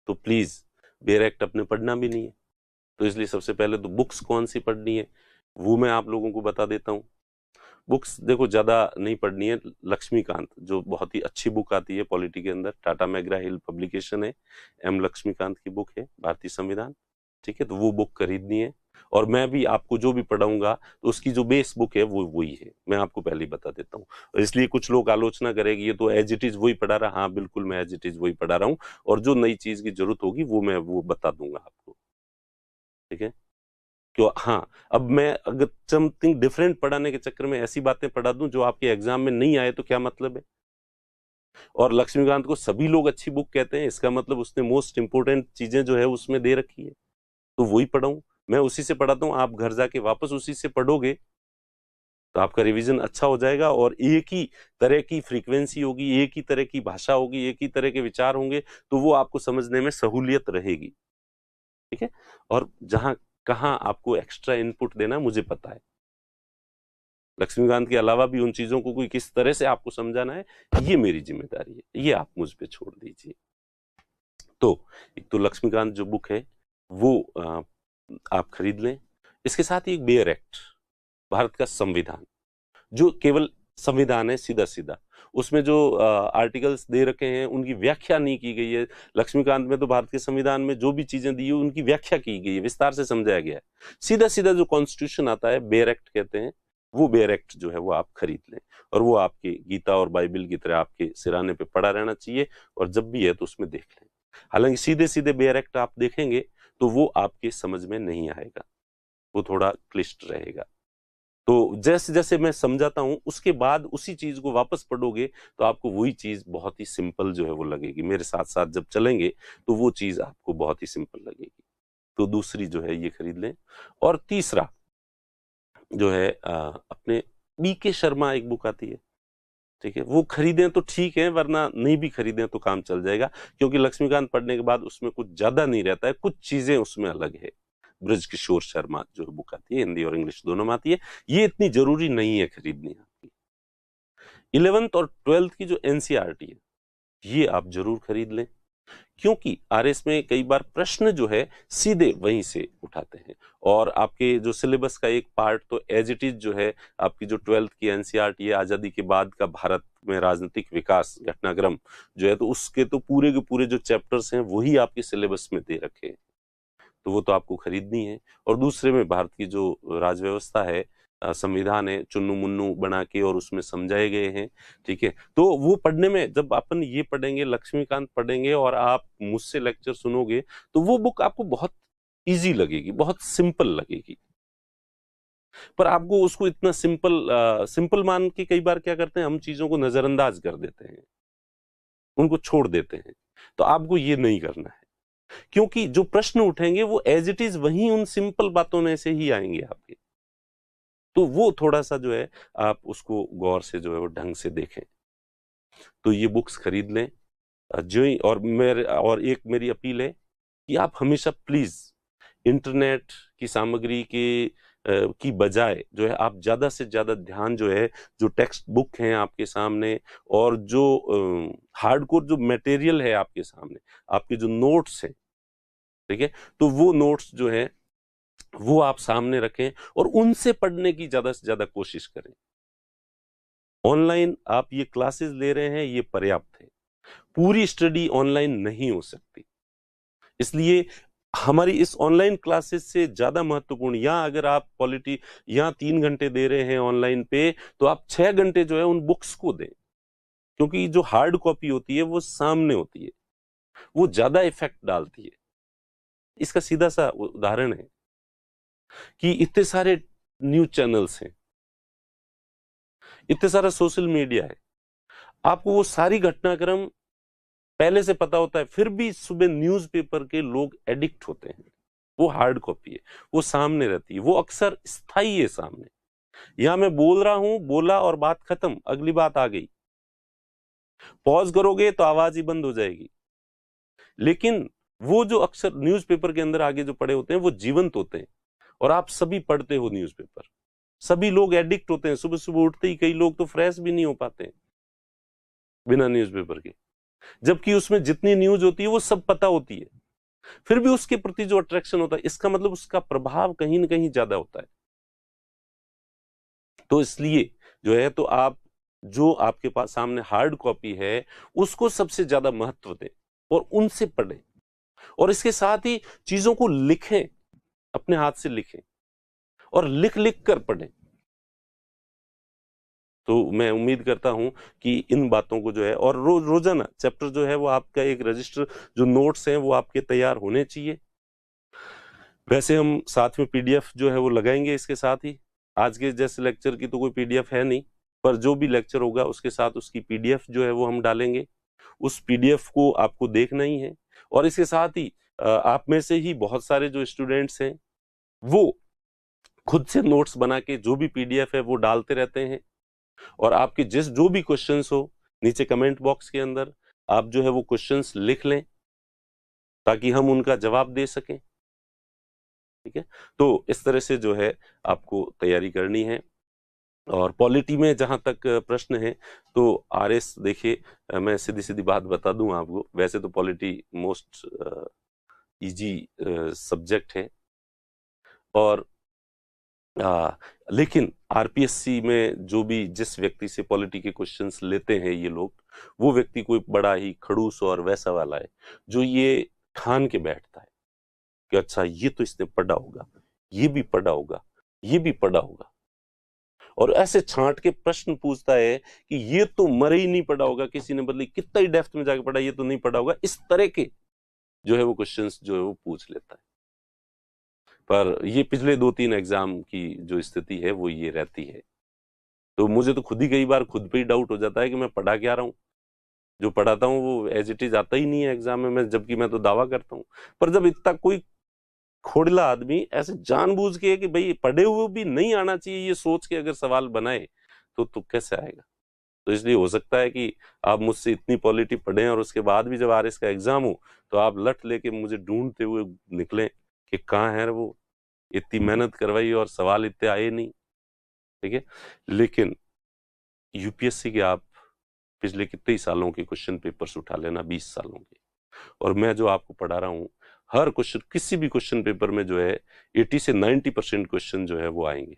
Speaker 1: तो प्लीज बेयर एक्ट अपने पढ़ना भी नहीं है, तो इसलिए सबसे पहले तो बुक्स कौन सी पढ़नी है वो मैं आप लोगों को बता देता हूं। बुक्स देखो ज्यादा नहीं पढ़नी है। लक्ष्मीकांत जो बहुत ही अच्छी बुक आती है पॉलिटी के अंदर, टाटा मैग्रा हिल पब्लिकेशन है, एम लक्ष्मीकांत की बुक है भारतीय संविधान, ठीक है, तो वो बुक खरीदनी है। और मैं भी आपको जो भी पढ़ाऊंगा तो उसकी जो बेस बुक है वो वही है, मैं आपको पहले ही बता देता हूँ। और इसलिए कुछ लोग आलोचना करेंगे ये तो एज इट इज वही पढ़ा रहा, हाँ बिल्कुल मैं एज इट इज वही पढ़ा रहा हूँ, और जो नई चीज की जरूरत होगी वो मैं वो बता दूंगा आपको, ठीक है। क्यों, हाँ, अब मैं अगर समथिंग डिफरेंट पढ़ाने के चक्कर में ऐसी बातें पढ़ा दूं जो आपके एग्जाम में नहीं आए तो क्या मतलब है। और लक्ष्मीकांत को सभी लोग अच्छी बुक कहते हैं, इसका मतलब उसने मोस्ट इंपोर्टेंट चीजें जो है उसमें दे रखी है, तो वही पढ़ाऊं, मैं उसी से पढ़ाता हूं, आप घर जाके वापस उसी से पढ़ोगे तो आपका रिवीजन अच्छा हो जाएगा और एक ही तरह की फ्रीक्वेंसी होगी, एक ही तरह की भाषा होगी, एक ही तरह के विचार होंगे, तो वो आपको समझने में सहूलियत रहेगी। ठीक है, और जहां कहाँ आपको एक्स्ट्रा इनपुट देना मुझे पता है। लक्ष्मीकांत के अलावा भी उन चीजों को कोई किस तरह से आपको समझाना है, ये मेरी जिम्मेदारी है, ये आप मुझ पे छोड़ दीजिए। तो एक तो लक्ष्मीकांत जो बुक है वो आप खरीद लें। इसके साथ ही एक बेयर एक्ट, भारत का संविधान, जो केवल संविधान है सीधा सीधा, उसमें जो आर्टिकल्स दे रखे हैं उनकी व्याख्या नहीं की गई है। लक्ष्मीकांत में तो भारत के संविधान में जो भी चीजें दी है उनकी व्याख्या की गई है, विस्तार से समझाया गया है। सीधा सीधा जो कॉन्स्टिट्यूशन आता है, बेयर एक्ट कहते हैं, वो बेयर एक्ट जो है वो आप खरीद लें, और वो आपकी गीता और बाइबल की तरह आपके सिराने पे पड़ा रहना चाहिए, और जब भी है तो उसमें देख लें। हालांकि सीधे सीधे बेयर एक्ट आप देखेंगे तो वो आपके समझ में नहीं आएगा, वो थोड़ा क्लिष्ट रहेगा। तो जैसे जैसे मैं समझाता हूं उसके बाद उसी चीज को वापस पढ़ोगे तो आपको वही चीज बहुत ही सिंपल जो है वो लगेगी। मेरे साथ साथ जब चलेंगे तो वो चीज आपको बहुत ही सिंपल लगेगी। तो दूसरी जो है ये खरीद लें। और तीसरा जो है अपने बीके शर्मा एक बुक आती है, ठीक है, वो खरीदें तो ठीक है, वरना नहीं भी खरीदें तो काम चल जाएगा, क्योंकि लक्ष्मीकांत पढ़ने के बाद उसमें कुछ ज्यादा नहीं रहता है, कुछ चीजें उसमें अलग है। ब्रज किशोर शर्मा जो बुक आती है, हिंदी और इंग्लिश दोनों में आती है, ये इतनी जरूरी नहीं है खरीदनी आपकी। 11th और 12th की जो एनसीईआरटी है ये आप जरूर खरीद लें, क्योंकि आरएस में कई बार प्रश्न जो है सीधे वहीं से उठाते हैं, और आपके जो सिलेबस का एक पार्ट तो एज इट इज जो है आपकी जो 12th की एनसीईआरटी है, आजादी के बाद का भारत में राजनीतिक विकास घटनाक्रम जो है, तो उसके तो पूरे के पूरे जो चैप्टर्स हैं वही आपके सिलेबस में दे रखे हैं, तो वो तो आपको खरीदनी है। और दूसरे में भारत की जो राजव्यवस्था है, संविधान है, चुन्नू मुन्नू बना के और उसमें समझाए गए हैं, ठीक है, तो वो पढ़ने में जब अपन ये पढ़ेंगे, लक्ष्मीकांत पढ़ेंगे और आप मुझसे लेक्चर सुनोगे, तो वो बुक आपको बहुत इजी लगेगी, बहुत सिंपल लगेगी। पर आपको उसको इतना सिंपल मान के कई बार क्या करते हैं, हम चीजों को नजरअंदाज कर देते हैं, उनको छोड़ देते हैं। तो आपको ये नहीं करना है, क्योंकि जो प्रश्न उठेंगे वो एज इट इज वही उन सिंपल बातों में से ही आएंगे आपके। तो वो थोड़ा सा जो है आप उसको गौर से जो है वो ढंग से देखें। तो ये बुक्स खरीद लें जो ही। और एक मेरी अपील है कि आप हमेशा प्लीज इंटरनेट की सामग्री की बजाय जो है आप ज्यादा से ज्यादा ध्यान जो है, जो टेक्स्ट बुक हैं आपके सामने और जो हार्डकोर जो मटेरियल है आपके सामने, आपके जो नोट्स हैं, ठीक है, तो वो नोट्स जो है वो आप सामने रखें और उनसे पढ़ने की ज्यादा से ज्यादा कोशिश करें। ऑनलाइन आप ये क्लासेस ले रहे हैं, ये पर्याप्त है, पूरी स्टडी ऑनलाइन नहीं हो सकती, इसलिए हमारी इस ऑनलाइन क्लासेस से ज्यादा महत्वपूर्ण, या अगर आप पॉलिटी यहाँ 3 घंटे दे रहे हैं ऑनलाइन पे, तो आप 6 घंटे जो है उन बुक्स को दें, क्योंकि जो हार्ड कॉपी होती है वो सामने होती है, वो ज्यादा इफेक्ट डालती है। इसका सीधा सा उदाहरण है कि इतने सारे न्यूज चैनल्स हैं, इतने सारा सोशल मीडिया है, आपको वो सारी घटनाक्रम पहले से पता होता है, फिर भी सुबह न्यूज़पेपर के लोग एडिक्ट होते हैं। वो हार्ड कॉपी है, वो सामने रहती है, वो अक्सर स्थायी है सामने। यहां मैं बोल रहा हूं, बोला और बात खत्म, अगली बात आ गई, पॉज करोगे तो आवाज ही बंद हो जाएगी। लेकिन वो जो अक्सर न्यूज़पेपर के अंदर आगे जो पड़े होते हैं वो जीवंत होते हैं, और आप सभी पढ़ते हो न्यूज़पेपर, सभी लोग एडिक्ट होते हैं। सुबह सुबह उठते ही कई लोग तो फ्रेश भी नहीं हो पाते हैं बिना न्यूज़पेपर के, जबकि उसमें जितनी न्यूज होती है वो सब पता होती है, फिर भी उसके प्रति जो अट्रैक्शन होता है, इसका मतलब उसका प्रभाव कहीं ना कहीं ज्यादा होता है। तो इसलिए जो है, तो आप जो आपके पास सामने हार्ड कॉपी है उसको सबसे ज्यादा महत्व दें और उनसे पढ़ें, और इसके साथ ही चीजों को लिखें, अपने हाथ से लिखें और लिख लिख कर पढ़ें। तो मैं उम्मीद करता हूं कि इन बातों को जो है, और रोजाना चैप्टर जो है वो आपका एक रजिस्टर, जो नोट्स हैं वो आपके तैयार होने चाहिए। वैसे हम साथ में पीडीएफ जो है वो लगाएंगे इसके साथ ही, आज के जैसे लेक्चर की तो कोई पीडीएफ है नहीं, पर जो भी लेक्चर होगा उसके साथ उसकी पीडीएफ जो है वो हम डालेंगे। उस पीडीएफ को आपको देखना ही है, और इसके साथ ही आप में से ही बहुत सारे जो स्टूडेंट्स हैं वो खुद से नोट्स बना के जो भी पीडीएफ है वो डालते रहते हैं, और आपके जो भी क्वेश्चंस हो नीचे कमेंट बॉक्स के अंदर आप जो है वो क्वेश्चंस लिख लें ताकि हम उनका जवाब दे सकें। ठीक है, तो इस तरह से जो है आपको तैयारी करनी है। और पॉलिटी में जहां तक प्रश्न है तो आरएस देखिए, मैं सीधी सीधी बात बता दूं आपको, वैसे तो पॉलिटी मोस्ट इजी सब्जेक्ट है, और लेकिन आरपीएससी में जो भी जिस व्यक्ति से पॉलिटी के क्वेश्चंस लेते हैं ये लोग, वो व्यक्ति कोई बड़ा ही खड़ूस और वैसा वाला है जो ये ठान के बैठता है कि अच्छा ये तो इसने पढ़ा होगा, ये भी पढ़ा होगा, ये भी पढ़ा होगा, और ऐसे छांट के प्रश्न पूछता है कि ये तो मरे ही नहीं पढ़ा होगा, किसी ने बदली कितना ही डेप्थ में जाके पढ़ा, ये तो नहीं पढ़ा होगा। इस तरह के जो है वो क्वेश्चंस जो है वो पूछ लेता है। पर ये पिछले 2-3 एग्जाम की जो स्थिति है वो ये रहती है। तो मुझे तो खुद ही कई बार खुद पे ही डाउट हो जाता है कि मैं पढ़ा क्या रहा हूँ, जो पढ़ाता हूँ वो एज इट इज आता ही नहीं है एग्जाम में, मैं जबकि मैं तो दावा करता हूँ। पर जब इतना कोई खोड़ला आदमी ऐसे जानबूझ के कि भाई पढ़े हुए भी नहीं आना चाहिए ये सोच के अगर सवाल बनाए तो कैसे आएगा। तो इसलिए हो सकता है कि आप मुझसे इतनी पॉलिटी पढ़ें और उसके बाद भी जब आरएस का एग्जाम हो तो आप लट लेके मुझे ढूंढते हुए निकलें कि कहाँ है वो, इतनी मेहनत करवाई और सवाल इतने आए नहीं। ठीक है, लेकिन यूपीएससी के आप पिछले कितने ही सालों के क्वेश्चन पेपर्स उठा लेना, 20 सालों के, और मैं जो आपको पढ़ा रहा हूँ हर क्वेश्चन, किसी भी क्वेश्चन पेपर में जो है 80 से 90% क्वेश्चन जो है वो आएंगे।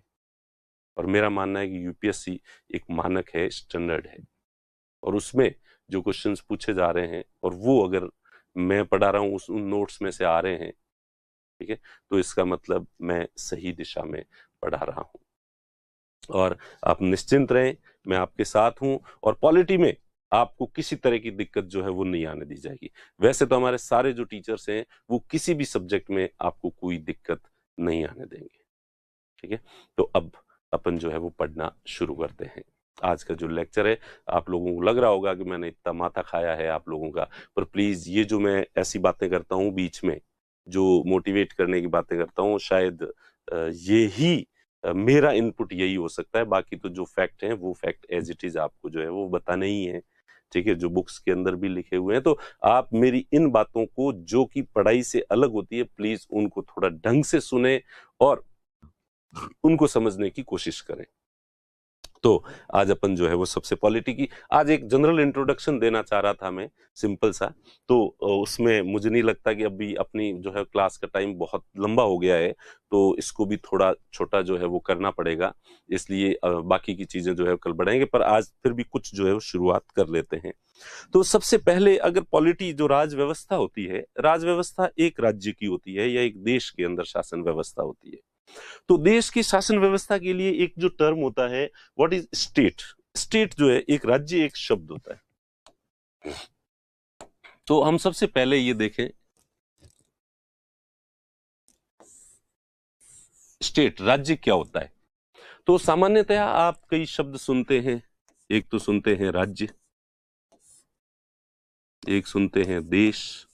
Speaker 1: और मेरा मानना है कि यूपीएससी एक मानक है, स्टैंडर्ड है, और उसमें जो क्वेश्चंस पूछे जा रहे हैं और वो अगर मैं पढ़ा रहा हूँ उन नोट्स में से आ रहे हैं, ठीक है, तो इसका मतलब मैं सही दिशा में पढ़ा रहा हूँ। और आप निश्चिंत रहें, मैं आपके साथ हूं, और पॉलिटी में आपको किसी तरह की दिक्कत जो है वो नहीं आने दी जाएगी। वैसे तो हमारे सारे जो टीचर्स हैं वो किसी भी सब्जेक्ट में आपको कोई दिक्कत नहीं आने देंगे। ठीक है, तो अब अपन जो है वो पढ़ना शुरू करते हैं। आज का जो लेक्चर है, आप लोगों को लग रहा होगा कि मैंने इतना माथा खाया है आप लोगों का, पर प्लीज ये जो मैं ऐसी बातें करता हूँ बीच में, जो मोटिवेट करने की बातें करता हूँ, शायद ये ही मेरा इनपुट यही हो सकता है। बाकी तो जो फैक्ट हैं वो फैक्ट एज इट इज आपको जो है वो बताने ही है। ठीक है, जो बुक्स के अंदर भी लिखे हुए हैं, तो आप मेरी इन बातों को जो कि पढ़ाई से अलग होती है, प्लीज उनको थोड़ा ढंग से सुने और उनको समझने की कोशिश करें। तो आज अपन जो है वो सबसे पॉलिटी की आज एक जनरल इंट्रोडक्शन देना चाह रहा था मैं, सिंपल सा। तो उसमें मुझे नहीं लगता कि अभी अपनी जो है क्लास का टाइम बहुत लंबा हो गया है, तो इसको भी थोड़ा छोटा जो है वो करना पड़ेगा, इसलिए बाकी की चीजें जो है कल बढ़ाएंगे, पर आज फिर भी कुछ जो है वो शुरुआत कर लेते हैं। तो सबसे पहले अगर पॉलिटी जो राज व्यवस्था होती है, राज व्यवस्था एक राज्य की होती है या एक देश के अंदर शासन व्यवस्था होती है। तो देश की शासन व्यवस्था के लिए एक जो टर्म होता है, व्हाट इज स्टेट। स्टेट जो है एक राज्य, एक शब्द होता है। तो हम सबसे पहले ये देखें, स्टेट राज्य क्या होता है। तो सामान्यतया आप कई शब्द सुनते हैं, एक तो सुनते हैं राज्य, एक सुनते हैं देश,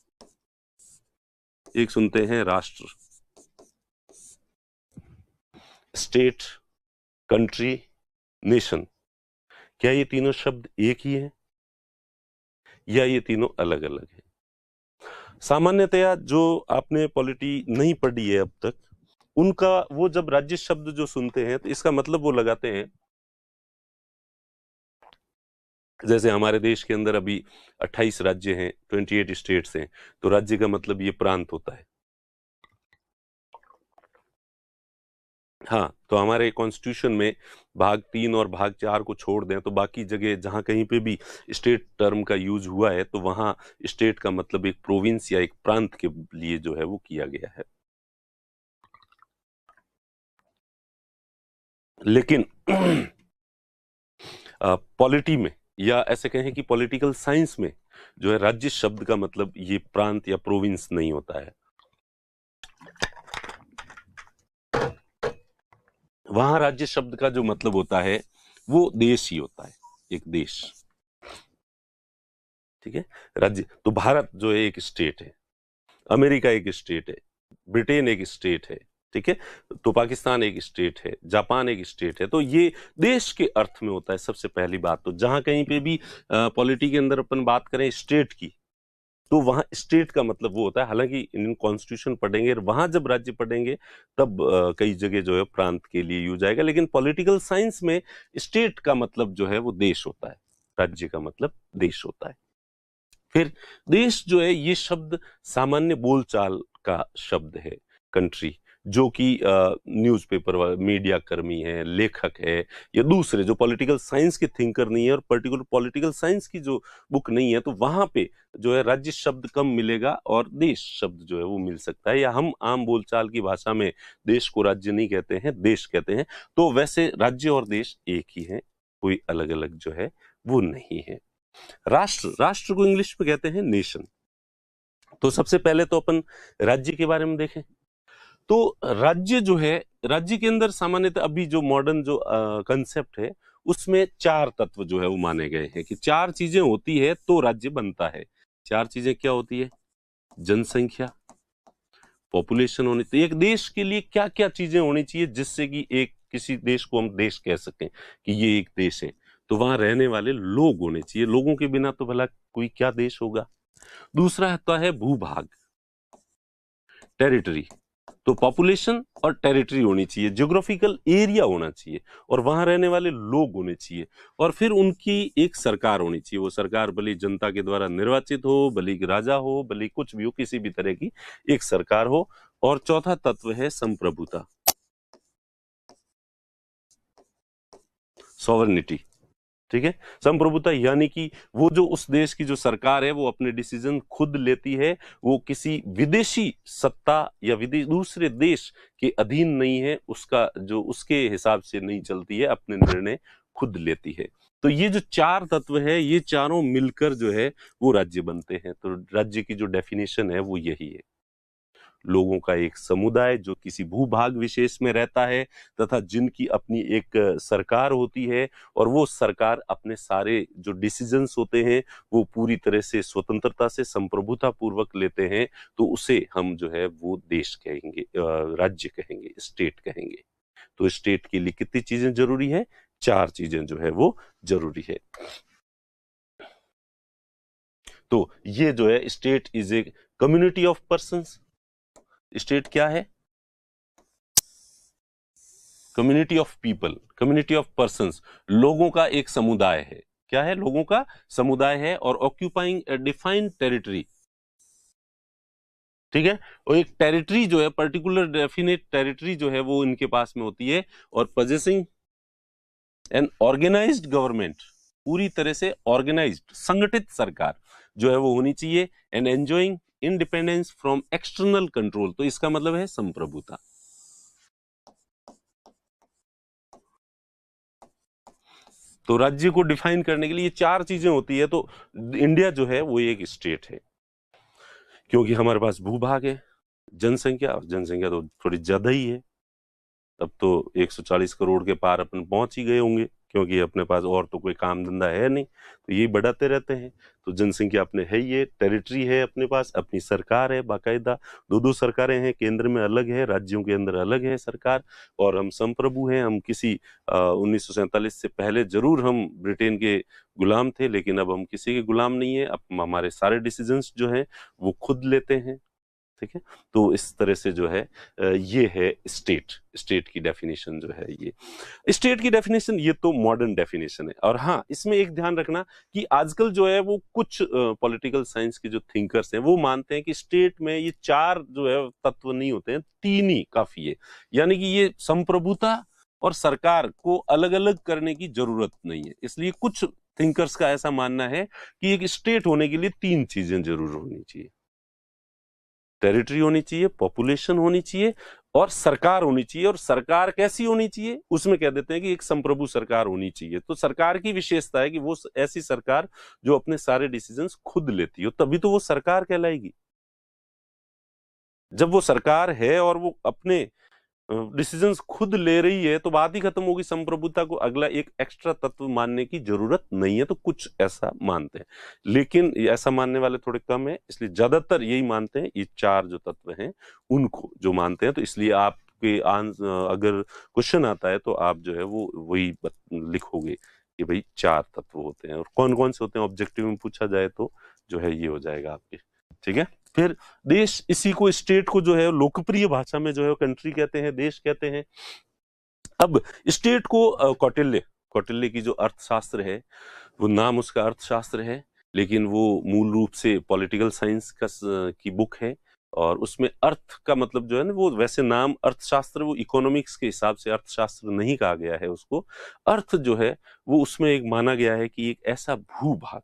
Speaker 1: एक सुनते हैं राष्ट्र। स्टेट, कंट्री, नेशन, क्या ये तीनों शब्द एक ही हैं या ये तीनों अलग अलग हैं? सामान्यतया जो आपने पॉलिटी नहीं पढ़ी है अब तक, उनका वो जब राज्य शब्द जो सुनते हैं तो इसका मतलब वो लगाते हैं, जैसे हमारे देश के अंदर अभी 28 राज्य हैं, 28 स्टेट्स हैं, तो राज्य का मतलब ये प्रांत होता है। हाँ, तो हमारे कॉन्स्टिट्यूशन में भाग 3 और भाग 4 को छोड़ दें तो बाकी जगह जहां कहीं पे भी स्टेट टर्म का यूज हुआ है तो वहां स्टेट का मतलब एक प्रोविंस या एक प्रांत के लिए जो है वो किया गया है। लेकिन पॉलिटी में या ऐसे कहें कि पॉलिटिकल साइंस में जो है राज्य शब्द का मतलब ये प्रांत या प्रोविंस नहीं होता है। वहां राज्य शब्द का जो मतलब होता है वो देश ही होता है, एक देश। ठीक है, राज्य तो भारत जो है एक स्टेट है, अमेरिका एक स्टेट है, ब्रिटेन एक स्टेट है, ठीक है। तो पाकिस्तान एक स्टेट है, जापान एक स्टेट है, तो ये देश के अर्थ में होता है। सबसे पहली बात तो जहां कहीं पे भी पॉलिटी के अंदर अपन बात करें स्टेट की, तो वहां स्टेट का मतलब वो होता है। हालांकि इंडियन कॉन्स्टिट्यूशन पढ़ेंगे, वहां जब राज्य पढ़ेंगे तब कई जगह जो है प्रांत के लिए यूज आएगा, लेकिन पॉलिटिकल साइंस में स्टेट का मतलब जो है वो देश होता है, राज्य का मतलब देश होता है। फिर देश जो है ये शब्द सामान्य बोलचाल का शब्द है, कंट्री, जो कि न्यूज़पेपर मीडिया कर्मी है, लेखक है, या दूसरे जो पॉलिटिकल साइंस के थिंकर नहीं है और पर्टिकुलर पॉलिटिकल साइंस की जो बुक नहीं है, तो वहां पे जो है राज्य शब्द कम मिलेगा और देश शब्द जो है वो मिल सकता है। या हम आम बोलचाल की भाषा में देश को राज्य नहीं कहते हैं, देश कहते हैं। तो वैसे राज्य और देश एक ही है, कोई अलग अलग जो है वो नहीं है। राष्ट्र, राष्ट्र को इंग्लिश में कहते हैं नेशन। तो सबसे पहले तो अपन राज्य के बारे में देखें तो राज्य जो है, राज्य के अंदर सामान्यतः अभी जो मॉडर्न जो कंसेप्ट है उसमें चार तत्व जो है वो माने गए हैं कि चार चीजें होती है तो राज्य बनता है। चार चीजें क्या होती है? जनसंख्या, पॉपुलेशन होनी चाहिए। एक देश के लिए क्या क्या चीजें होनी चाहिए जिससे कि एक किसी देश को हम देश कह सकें कि ये एक देश है? तो वहां रहने वाले लोग होने चाहिए, लोगों के बिना तो भला कोई क्या देश होगा। दूसरा आता है भूभाग, टेरिटरी। तो पॉपुलेशन और टेरिटरी होनी चाहिए, ज्योग्राफिकल एरिया होना चाहिए, और वहां रहने वाले लोग होने चाहिए। और फिर उनकी एक सरकार होनी चाहिए, वो सरकार भले जनता के द्वारा निर्वाचित हो, भले राजा हो, भले कुछ भी हो, किसी भी तरह की एक सरकार हो। और चौथा तत्व है संप्रभुता, सॉवरेनिटी। ठीक है, संप्रभुता यानी कि वो जो उस देश की जो सरकार है वो अपने डिसीजन खुद लेती है, वो किसी विदेशी सत्ता या दूसरे देश के अधीन नहीं है, उसका जो उसके हिसाब से नहीं चलती है, अपने निर्णय खुद लेती है। तो ये जो चार तत्व है, ये चारों मिलकर जो है वो राज्य बनते हैं। तो राज्य की जो डेफिनेशन है वो यही है, लोगों का एक समुदाय जो किसी भूभाग विशेष में रहता है तथा जिनकी अपनी एक सरकार होती है, और वो सरकार अपने सारे जो डिसीजंस होते हैं वो पूरी तरह से स्वतंत्रता से संप्रभुता पूर्वक लेते हैं। तो उसे हम जो है वो देश कहेंगे, राज्य कहेंगे, स्टेट कहेंगे। तो स्टेट के लिए कितनी चीजें जरूरी है? चार चीजें जो है वो जरूरी है। तो ये जो है state is a community of persons. State क्या है? Community of people, community of persons, लोगों का एक समुदाय है। क्या है? लोगों का समुदाय है, और ऑक्यूपाइंग डिफाइंड टेरिटरी। ठीक है, और एक टेरिटरी जो है, पर्टिकुलर डेफिनेट टेरिटरी जो है वो इनके पास में होती है, और पोजेसिंग एन ऑर्गेनाइज्ड गवर्नमेंट, पूरी तरह से ऑर्गेनाइज्ड संगठित सरकार जो है वो होनी चाहिए, and enjoying independence from external control. तो इसका मतलब है संप्रभुता। तो राज्य को डिफाइन करने के लिए ये चार चीजें होती है। तो इंडिया जो है वो एक स्टेट है, क्योंकि हमारे पास भूभाग है, जनसंख्या, और जनसंख्या तो थोड़ी ज्यादा ही है। अब तो 140 करोड़ के पार अपन पहुंच ही गए होंगे, क्योंकि अपने पास और तो कोई काम धंधा है नहीं, तो यही बढ़ाते रहते हैं। तो जनसंख्या अपने है ही है, टेरिटरी है, अपने पास अपनी सरकार है बाकायदा, दो सरकारें हैं, केंद्र में अलग है, राज्यों के अंदर अलग है सरकार, और हम संप्रभु हैं। हम किसी 1947 से पहले जरूर हम ब्रिटेन के गुलाम थे, लेकिन अब हम किसी के गुलाम नहीं है। अब हमारे सारे डिसीजंस जो हैं वो खुद लेते हैं। ठीक है, तो इस तरह से जो है ये है स्टेट। स्टेट की डेफिनेशन जो है, ये स्टेट की डेफिनेशन, ये तो मॉडर्न डेफिनेशन है। और हाँ, इसमें एक ध्यान रखना कि आजकल जो है वो कुछ पॉलिटिकल साइंस के जो थिंकर्स हैं वो मानते हैं कि स्टेट में ये चार जो है तत्व नहीं होते हैं, तीन ही काफी है। यानी कि ये संप्रभुता और सरकार को अलग अलग करने की जरूरत नहीं है। इसलिए कुछ थिंकर्स का ऐसा मानना है कि एक स्टेट होने के लिए तीन चीजें जरूर होनी चाहिए, टेरिटरी होनी चाहिए, पॉपुलेशन होनी चाहिए, और सरकार होनी चाहिए। और सरकार कैसी होनी चाहिए? उसमें कह देते हैं कि एक संप्रभु सरकार होनी चाहिए। तो सरकार की विशेषता है कि वो ऐसी सरकार जो अपने सारे डिसीजंस खुद लेती हो, तभी तो वो सरकार कहलाएगी। जब वो सरकार है और वो अपने डिसीजंस खुद ले रही है, तो बात ही खत्म होगी। संप्रभुता को अगला एक एक्स्ट्रा तत्व मानने की जरूरत नहीं है। तो कुछ ऐसा मानते हैं, लेकिन ऐसा मानने वाले थोड़े कम है, इसलिए ज्यादातर यही मानते हैं, ये चार जो तत्व हैं उनको जो मानते हैं। तो इसलिए आप आपके अगर क्वेश्चन आता है तो आप जो है वो वही लिखोगे कि भाई 4 तत्व होते हैं, और कौन कौन से होते हैं ऑब्जेक्टिव में पूछा जाए तो जो है ये हो जाएगा आपके। ठीक है, फिर देश, इसी को स्टेट को जो है लोकप्रिय भाषा में जो है कंट्री कहते हैं, देश कहते हैं। अब स्टेट को कौटिल्य की जो अर्थशास्त्र है, वो नाम उसका अर्थशास्त्र है, लेकिन वो मूल रूप से पॉलिटिकल साइंस की बुक है, और उसमें अर्थ का मतलब जो है ना, वो वैसे नाम अर्थशास्त्र, वो इकोनॉमिक्स के हिसाब से अर्थशास्त्र नहीं कहा गया है उसको। अर्थ जो है वो उसमें एक माना गया है कि एक ऐसा भूभाग,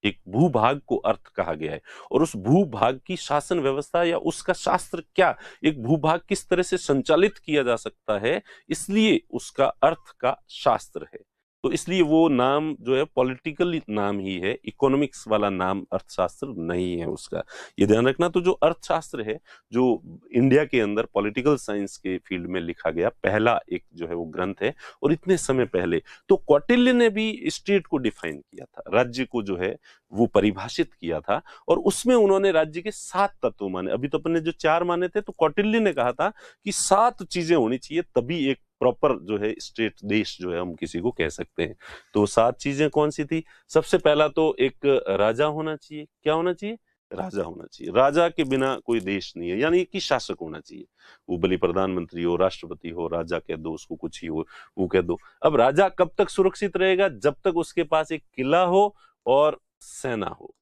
Speaker 1: एक भूभाग को अर्थ कहा गया है, और उस भूभाग की शासन व्यवस्था या उसका शास्त्र क्या, एक भूभाग किस तरह से संचालित किया जा सकता है, इसलिए उसका अर्थ का शास्त्र है। तो इसलिए वो नाम जो है पॉलिटिकल नाम ही है, इकोनॉमिक्स वाला नाम अर्थशास्त्र नहीं है उसका, ये ध्यान रखना। तो जो अर्थशास्त्र है, जो इंडिया के अंदर पॉलिटिकल साइंस के फील्ड में लिखा गया पहला एक जो है वो ग्रंथ है, और इतने समय पहले तो कौटिल्य ने भी स्टेट को डिफाइन किया था, राज्य को जो है वो परिभाषित किया था, और उसमें उन्होंने राज्य के 7 तत्व माने। अभी तो अपन ने जो 4 माने थे, तो कौटिल्य ने कहा था कि 7 चीजें होनी चाहिए, तभी एक प्रॉपर जो है स्टेट, देश जो है हम किसी को कह सकते हैं। तो 7 चीजें कौन सी थी? सबसे पहला तो एक राजा होना चाहिए। क्या होना चाहिए? राजा होना चाहिए। राजा के बिना कोई देश नहीं है, यानी कि शासक होना चाहिए, वो भले प्रधानमंत्री हो, राष्ट्रपति हो, राजा कह दो उसको, कुछ ही हो वो कह दो। अब राजा कब तक सुरक्षित रहेगा? जब तक उसके पास एक किला हो और सेना हो,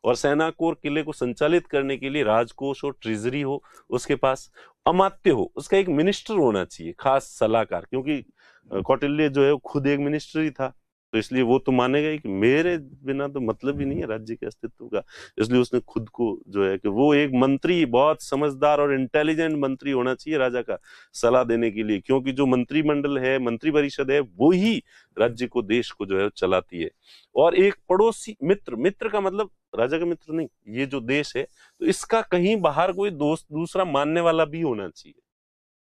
Speaker 1: और सेना को और किले को संचालित करने के लिए राजकोष हो, ट्रेजरी हो उसके पास, अमात्य हो, उसका एक मिनिस्टर होना चाहिए, खास सलाहकार, क्योंकि कौटिल्य जो है वो खुद एक मिनिस्टर ही था, तो इसलिए वो तो मानेगा ही कि मेरे बिना तो मतलब ही नहीं है राज्य के अस्तित्व का। इसलिए उसने खुद को जो है कि वो एक मंत्री, बहुत समझदार और इंटेलिजेंट मंत्री होना चाहिए राजा का सलाह देने के लिए, क्योंकि जो मंत्रिमंडल है, मंत्री परिषद है, वो ही राज्य को, देश को जो है चलाती है। और एक पड़ोसी मित्र, मित्र का मतलब राजा का मित्र नहीं, ये जो देश है तो इसका कहीं बाहर कोई दोस्त, दूसरा मानने वाला भी होना चाहिए,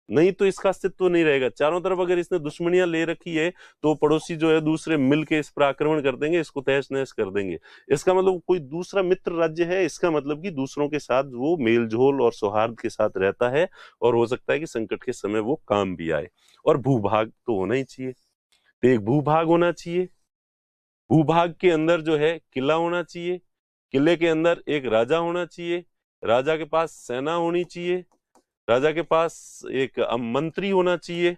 Speaker 1: नहीं तो इसका अस्तित्व नहीं रहेगा। चारों तरफ अगर इसने दुश्मनियां ले रखी है तो पड़ोसी जो है दूसरे मिलके इस पर आक्रमण कर देंगे, इसको तहस नहस कर देंगे। इसका मतलब कोई दूसरा मित्र राज्य है, इसका मतलब कि दूसरों के साथ वो मेलझोल और सौहार्द के साथ रहता है, और हो सकता है कि संकट के समय वो काम भी आए। और भूभाग तो होना ही चाहिए, तो एक भूभाग होना चाहिए, भूभाग के अंदर जो है किला होना चाहिए, किले के अंदर एक राजा होना चाहिए, राजा के पास सेना होनी चाहिए, राजा के पास एक मंत्री होना चाहिए,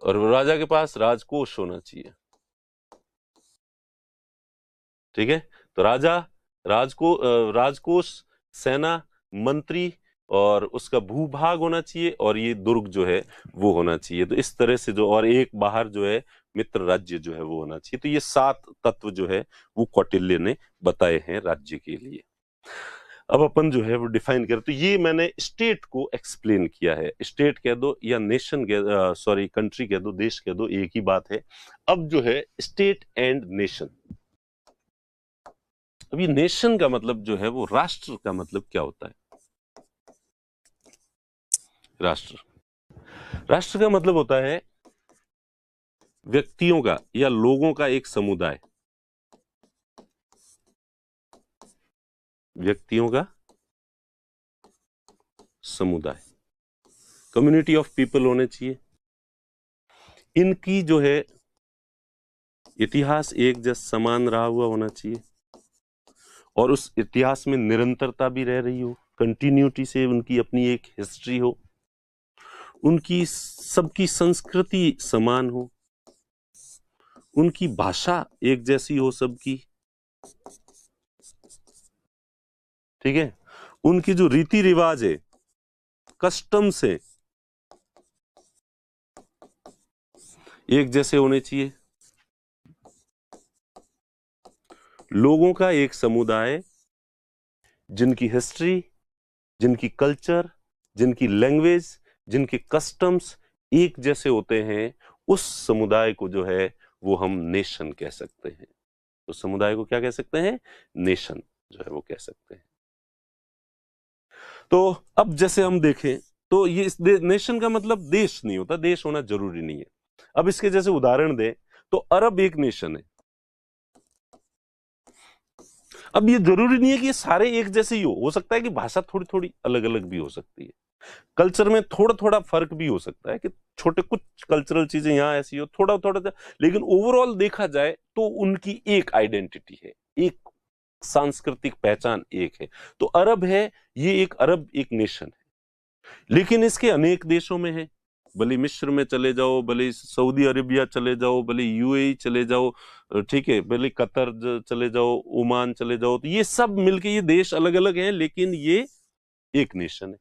Speaker 1: और राजा के पास राजकोष होना चाहिए। ठीक है, तो राजा, राजकोष, सेना, मंत्री, और उसका भूभाग होना चाहिए, और ये दुर्ग जो है वो होना चाहिए। तो इस तरह से जो, और एक बाहर जो है मित्र राज्य जो है वो होना चाहिए। तो ये 7 तत्व जो है वो कौटिल्य ने बताए हैं राज्य के लिए। अब अपन जो है वो डिफाइन करें, तो ये मैंने स्टेट को एक्सप्लेन किया है। स्टेट कह दो या नेशन कह, सॉरी कंट्री कह दो, देश कह दो, एक ही बात है। अब जो है स्टेट एंड नेशन, अब ये नेशन का मतलब जो है वो राष्ट्र का मतलब क्या होता है? राष्ट्र, राष्ट्र का मतलब होता है व्यक्तियों का या लोगों का एक समुदाय, व्यक्तियों का समुदाय, कम्युनिटी ऑफ पीपल होने चाहिए। इनकी जो है इतिहास एक जैसा समान रहा हुआ होना चाहिए, और उस इतिहास में निरंतरता भी रह रही हो, कंटिन्यूटी से उनकी अपनी एक हिस्ट्री हो, उनकी सबकी संस्कृति समान हो, उनकी भाषा एक जैसी हो सबकी, ठीक है, उनकी जो रीति रिवाज है, कस्टम्स है, एक जैसे होने चाहिए। लोगों का एक समुदाय जिनकी हिस्ट्री, जिनकी कल्चर, जिनकी लैंग्वेज, जिनके कस्टम्स एक जैसे होते हैं, उस समुदाय को जो है वो हम नेशन कह सकते हैं। तो समुदाय को क्या कह सकते हैं? नेशन जो है वो कह सकते हैं। तो अब जैसे हम देखें तो ये नेशन का मतलब देश नहीं होता, देश होना जरूरी नहीं है। अब इसके जैसे उदाहरण दें तो अरब एक नेशन है। अब ये जरूरी नहीं है कि ये सारे एक जैसे ही हो सकता है कि भाषा थोड़ी थोड़ी अलग अलग भी हो सकती है, कल्चर में थोड़ा थोड़ा फर्क भी हो सकता है कि छोटे कुछ कल्चरल चीजें यहाँ ऐसी हो, थोड़ा थोड़ा, लेकिन ओवरऑल देखा जाए तो उनकी एक आइडेंटिटी है, एक सांस्कृतिक पहचान एक है। तो अरब है, ये एक अरब एक नेशन है, लेकिन इसके अनेक देशों में है। भले मिस्र में चले जाओ, भले सऊदी अरेबिया चले जाओ, भले यूएई चले जाओ, ठीक है, भले कतर चले जाओ, ओमान चले जाओ, तो ये सब मिलके ये देश अलग अलग हैं, लेकिन ये एक नेशन है।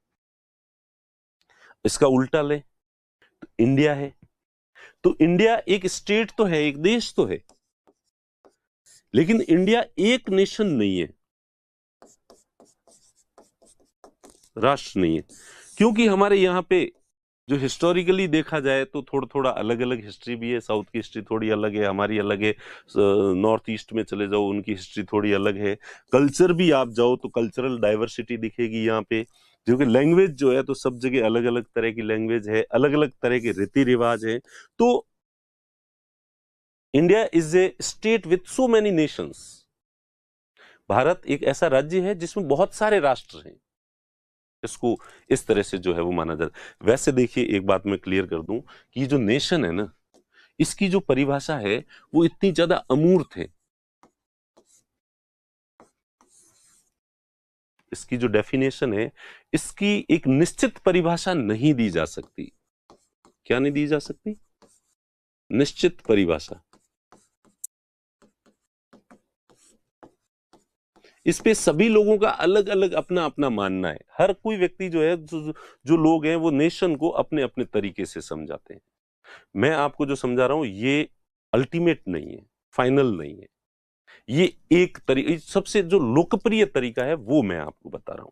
Speaker 1: इसका उल्टा ले तो इंडिया है, तो इंडिया एक स्टेट तो है, एक देश तो है, लेकिन इंडिया एक नेशन नहीं है, राष्ट्र नहीं है। क्योंकि हमारे यहाँ पे जो हिस्टोरिकली देखा जाए तो थोड़ा थोड़ा अलग अलग हिस्ट्री भी है। साउथ की हिस्ट्री थोड़ी अलग है, हमारी अलग है। नॉर्थ ईस्ट में चले जाओ, उनकी हिस्ट्री थोड़ी अलग है। कल्चर भी आप जाओ तो कल्चरल डाइवर्सिटी दिखेगी यहाँ पे, क्योंकि लैंग्वेज जो है तो सब जगह अलग अलग तरह की लैंग्वेज है, अलग अलग तरह के रीति रिवाज है। तो India is a state with so many Nations. Bharat एक ऐसा राज्य है जिसमें बहुत सारे राष्ट्र हैं, इसको इस तरह से जो है वो माना जाता है। वैसे देखिए, एक बात मैं क्लियर कर दूं कि जो नेशन है ना, इसकी जो परिभाषा है वो इतनी ज्यादा अमूर्त है। इसकी जो डेफिनेशन है, इसकी एक निश्चित परिभाषा नहीं दी जा सकती। क्या नहीं दी जा सकती? निश्चित परिभाषा। इस पे सभी लोगों का अलग अलग अपना अपना मानना है। हर कोई व्यक्ति जो है, जो लोग हैं, वो नेशन को अपने अपने तरीके से समझाते हैं। मैं आपको जो समझा रहा हूं ये अल्टीमेट नहीं है, फाइनल नहीं है। ये एक तरीका, सबसे जो लोकप्रिय तरीका है वो मैं आपको बता रहा हूं।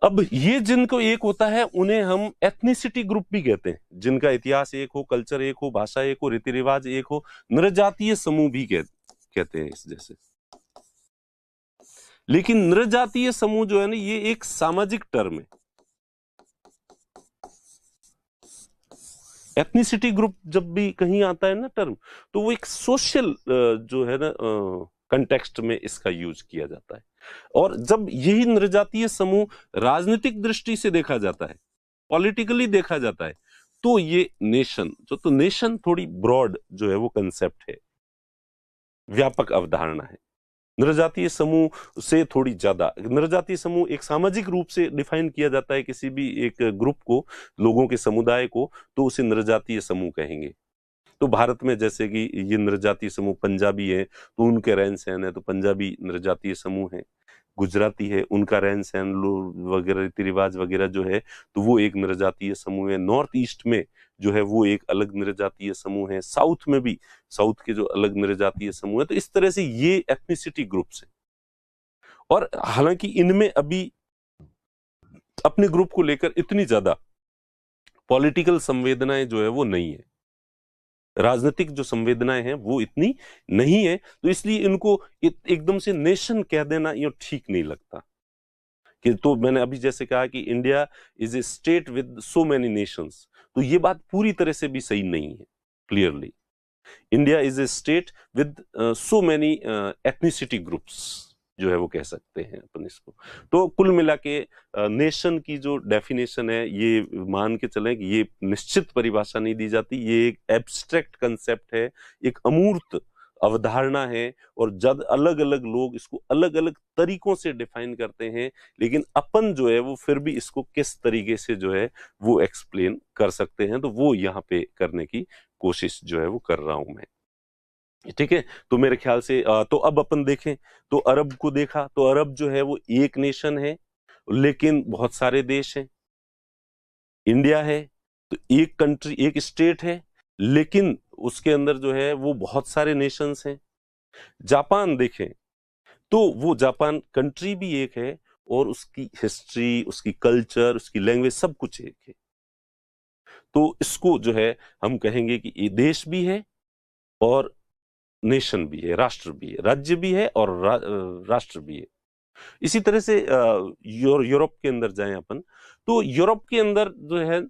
Speaker 1: अब ये जिनको एक होता है उन्हें हम एथनिसिटी ग्रुप भी कहते हैं, जिनका इतिहास एक हो, कल्चर एक हो, भाषा एक हो, रीति रिवाज एक हो। नृजातीय समूह भी कहते हैं इस जैसे। लेकिन नृजातीय समूह जो है ना, ये एक सामाजिक टर्म है। एथनिसिटी ग्रुप जब भी कहीं आता है ना टर्म, तो वो एक सोशल जो है ना कंटेक्स्ट में इसका यूज किया जाता है। और जब यही नृजातीय समूह राजनीतिक दृष्टि से देखा जाता है, पॉलिटिकली देखा जाता है, तो ये नेशन तो नेशन थोड़ी ब्रॉड जो है वो कंसेप्ट है, व्यापक अवधारणा है। नृजातीय समूह से थोड़ी ज्यादा, नृजातीय समूह एक सामाजिक रूप से डिफाइन किया जाता है किसी भी एक ग्रुप को, लोगों के समुदाय को, तो उसे नृजातीय समूह कहेंगे। तो भारत में जैसे कि ये नृजातीय समूह पंजाबी है तो उनके रहन सहन है, तो पंजाबी नृजातीय समूह है। गुजराती है, उनका रहन सहन वगैरह रीति रिवाज वगैरह जो है, तो वो एक नृजातीय समूह है। नॉर्थ ईस्ट में जो है वो एक अलग नृजातीय समूह है। साउथ में भी, साउथ के जो अलग नृजातीय समूह है। तो इस तरह से ये एथनिसिटी ग्रुप्स है। और हालांकि इनमें अभी अपने ग्रुप को लेकर इतनी ज्यादा पॉलिटिकल संवेदनाएं जो है वो नहीं है, राजनीतिक जो संवेदनाएं हैं वो इतनी नहीं है। तो इसलिए इनको एकदम से नेशन कह देना ये ठीक नहीं लगता। कि तो मैंने अभी जैसे कहा कि India is a state with so many Nations, तो ये बात पूरी तरह से भी सही नहीं है। Clearly India is a state with so many ethnicity groups जो है वो कह सकते हैं अपन इसको। तो कुल मिला के नेशन की जो डेफिनेशन है, ये मान के चलें कि ये निश्चित परिभाषा नहीं दी जाती, ये एक एब्स्ट्रैक्ट कंसेप्ट है, एक अमूर्त अवधारणा है। और जब अलग अलग लोग इसको अलग अलग तरीकों से डिफाइन करते हैं, लेकिन अपन जो है वो फिर भी इसको किस तरीके से जो है वो एक्सप्लेन कर सकते हैं, तो वो यहाँ पे करने की कोशिश जो है वो कर रहा हूं मैं। ठीक है, तो मेरे ख्याल से तो अब अपन देखें तो अरब को देखा, तो अरब जो है वो एक नेशन है, लेकिन बहुत सारे देश हैं। इंडिया है तो एक कंट्री, एक स्टेट है, लेकिन उसके अंदर जो है वो बहुत सारे नेशंस हैं। जापान देखें तो वो जापान कंट्री भी एक है, और उसकी हिस्ट्री, उसकी कल्चर, उसकी लैंग्वेज सब कुछ एक है। तो इसको जो है हम कहेंगे कि ये देश भी है और नेशन भी है, राष्ट्र भी है, राज्य भी है और राष्ट्र भी है। इसी तरह से यूरोप के अंदर जाएं अपन, तो यूरोप के अंदर जो है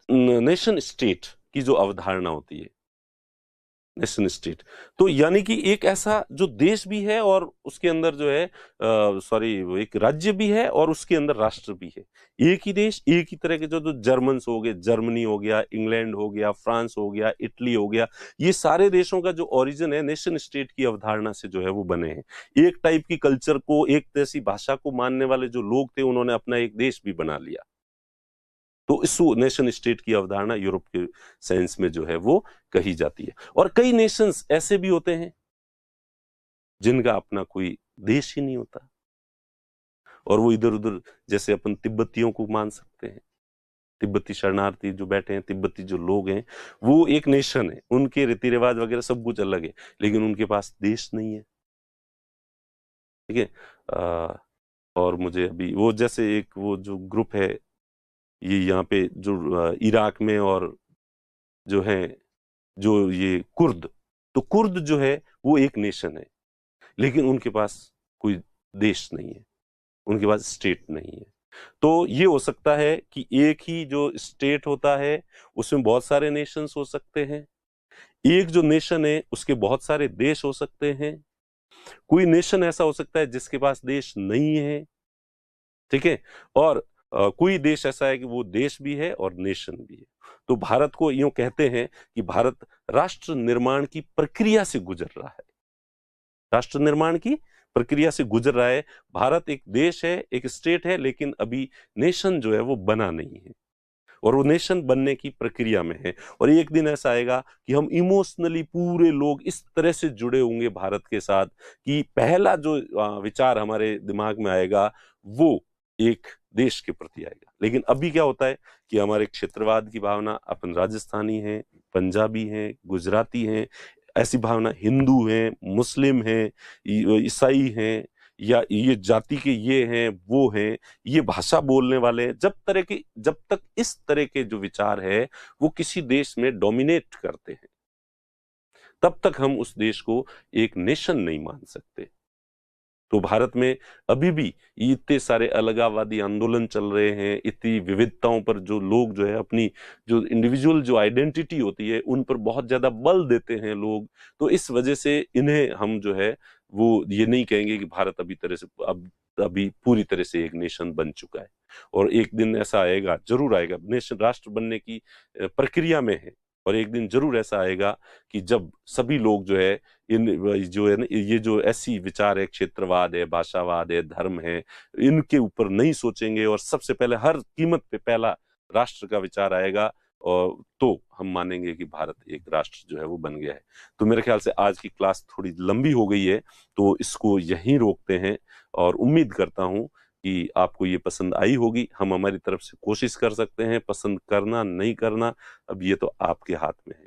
Speaker 1: नेशन स्टेट की जो अवधारणा होती है, नेशन स्टेट। तो यानी कि एक ऐसा जो देश भी है और उसके अंदर जो है एक राज्य भी है और उसके अंदर राष्ट्र भी है। एक ही देश, एक ही तरह के जो जर्मन्स हो गए, जर्मनी हो गया, इंग्लैंड हो गया, फ्रांस हो गया, इटली हो गया, ये सारे देशों का जो ओरिजिन है नेशन स्टेट की अवधारणा से जो है वो बने हैं। एक टाइप की कल्चर को, एक जैसी भाषा को मानने वाले जो लोग थे, उन्होंने अपना एक देश भी बना लिया। तो इस नेशन स्टेट की अवधारणा यूरोप के सेंस में जो है वो कही जाती है। और कई नेशंस ऐसे भी होते हैं जिनका अपना कोई देश ही नहीं होता, और वो इधर उधर, जैसे अपन तिब्बतियों को मान सकते हैं। तिब्बती शरणार्थी जो बैठे हैं, तिब्बती जो लोग हैं, वो एक नेशन है, उनके रीति रिवाज वगैरह सब कुछ अलग है, लेकिन उनके पास देश नहीं है। ठीक है। और मुझे अभी वो जैसे एक वो जो ग्रुप है, ये यहाँ पे जो इराक में, और जो है जो ये कुर्द, तो कुर्द जो है वो एक नेशन है, लेकिन उनके पास कोई देश नहीं है, उनके पास स्टेट नहीं है। तो ये हो सकता है कि एक ही जो स्टेट होता है उसमें बहुत सारे नेशंस हो सकते हैं, एक जो नेशन है उसके बहुत सारे देश हो सकते हैं, कोई नेशन ऐसा हो सकता है जिसके पास देश नहीं है। ठीक है। और कोई देश ऐसा है कि वो देश भी है और नेशन भी है। तो भारत को यूं कहते हैं कि भारत राष्ट्र निर्माण की प्रक्रिया से गुजर रहा है, राष्ट्र निर्माण की प्रक्रिया से गुजर रहा है। भारत एक देश है, एक स्टेट है, लेकिन अभी नेशन जो है वो बना नहीं है, और वो नेशन बनने की प्रक्रिया में है। और एक दिन ऐसा आएगा कि हम इमोशनली पूरे लोग इस तरह से जुड़े होंगे भारत के साथ कि पहला जो विचार हमारे दिमाग में आएगा वो एक देश के प्रति आएगा। लेकिन अभी क्या होता है कि हमारे क्षेत्रवाद की भावना, अपन राजस्थानी हैं, पंजाबी हैं, गुजराती हैं, ऐसी भावना हिंदू हैं, मुस्लिम हैं, ईसाई हैं, या ये जाति के ये हैं, वो हैं, ये भाषा बोलने वाले हैं, जब तक इस तरह के जो विचार है वो किसी देश में डोमिनेट करते हैं, तब तक हम उस देश को एक नेशन नहीं मान सकते। तो भारत में अभी भी इतने सारे अलगाववादी आंदोलन चल रहे हैं, इतनी विविधताओं पर जो लोग जो है अपनी जो इंडिविजुअल जो आइडेंटिटी होती है उन पर बहुत ज्यादा बल देते हैं लोग। तो इस वजह से इन्हें हम जो है वो ये नहीं कहेंगे कि भारत अभी पूरी तरह से एक नेशन बन चुका है। और एक दिन ऐसा आएगा, जरूर आएगा, नेशन राष्ट्र बनने की प्रक्रिया में है, और एक दिन जरूर ऐसा आएगा कि जब सभी लोग जो है इन जो है ये जो ऐसी विचार है, क्षेत्रवाद है, भाषावाद है, धर्म है, इनके ऊपर नहीं सोचेंगे और सबसे पहले हर कीमत पे पहला राष्ट्र का विचार आएगा, और तो हम मानेंगे कि भारत एक राष्ट्र जो है वो बन गया है। तो मेरे ख्याल से आज की क्लास थोड़ी लंबी हो गई है, तो इसको यहीं रोकते हैं, और उम्मीद करता हूं कि आपको ये पसंद आई होगी। हम हमारी तरफ से कोशिश कर सकते हैं, पसंद करना नहीं करना अब ये तो आपके हाथ में है,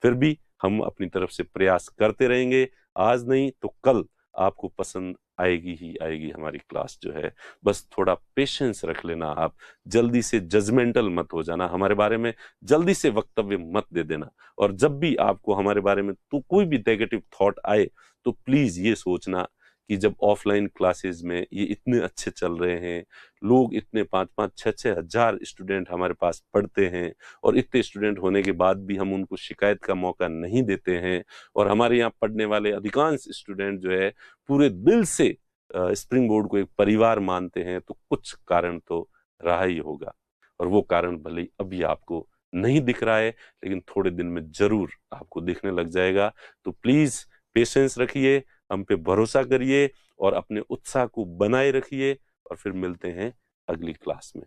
Speaker 1: फिर भी हम अपनी तरफ से प्रयास करते रहेंगे। आज नहीं तो कल आपको पसंद आएगी ही आएगी हमारी क्लास जो है। बस थोड़ा पेशेंस रख लेना, आप जल्दी से जजमेंटल मत हो जाना, हमारे बारे में जल्दी से वक्तव्य मत दे देना। और जब भी आपको हमारे बारे में तो कोई भी नेगेटिव थॉट आए तो प्लीज ये सोचना कि जब ऑफलाइन क्लासेस में ये इतने अच्छे चल रहे हैं, लोग इतने 5-5, 6-6 हजार स्टूडेंट हमारे पास पढ़ते हैं, और इतने स्टूडेंट होने के बाद भी हम उनको शिकायत का मौका नहीं देते हैं, और हमारे यहाँ पढ़ने वाले अधिकांश स्टूडेंट जो है पूरे दिल से स्प्रिंग बोर्ड को एक परिवार मानते हैं, तो कुछ कारण तो रहा ही होगा। और वो कारण भले ही अभी आपको नहीं दिख रहा है, लेकिन थोड़े दिन में जरूर आपको दिखने लग जाएगा। तो प्लीज पेशेंस रखिए, हम पे भरोसा करिए, और अपने उत्साह को बनाए रखिए, और फिर मिलते हैं अगली क्लास में।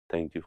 Speaker 1: Thank you.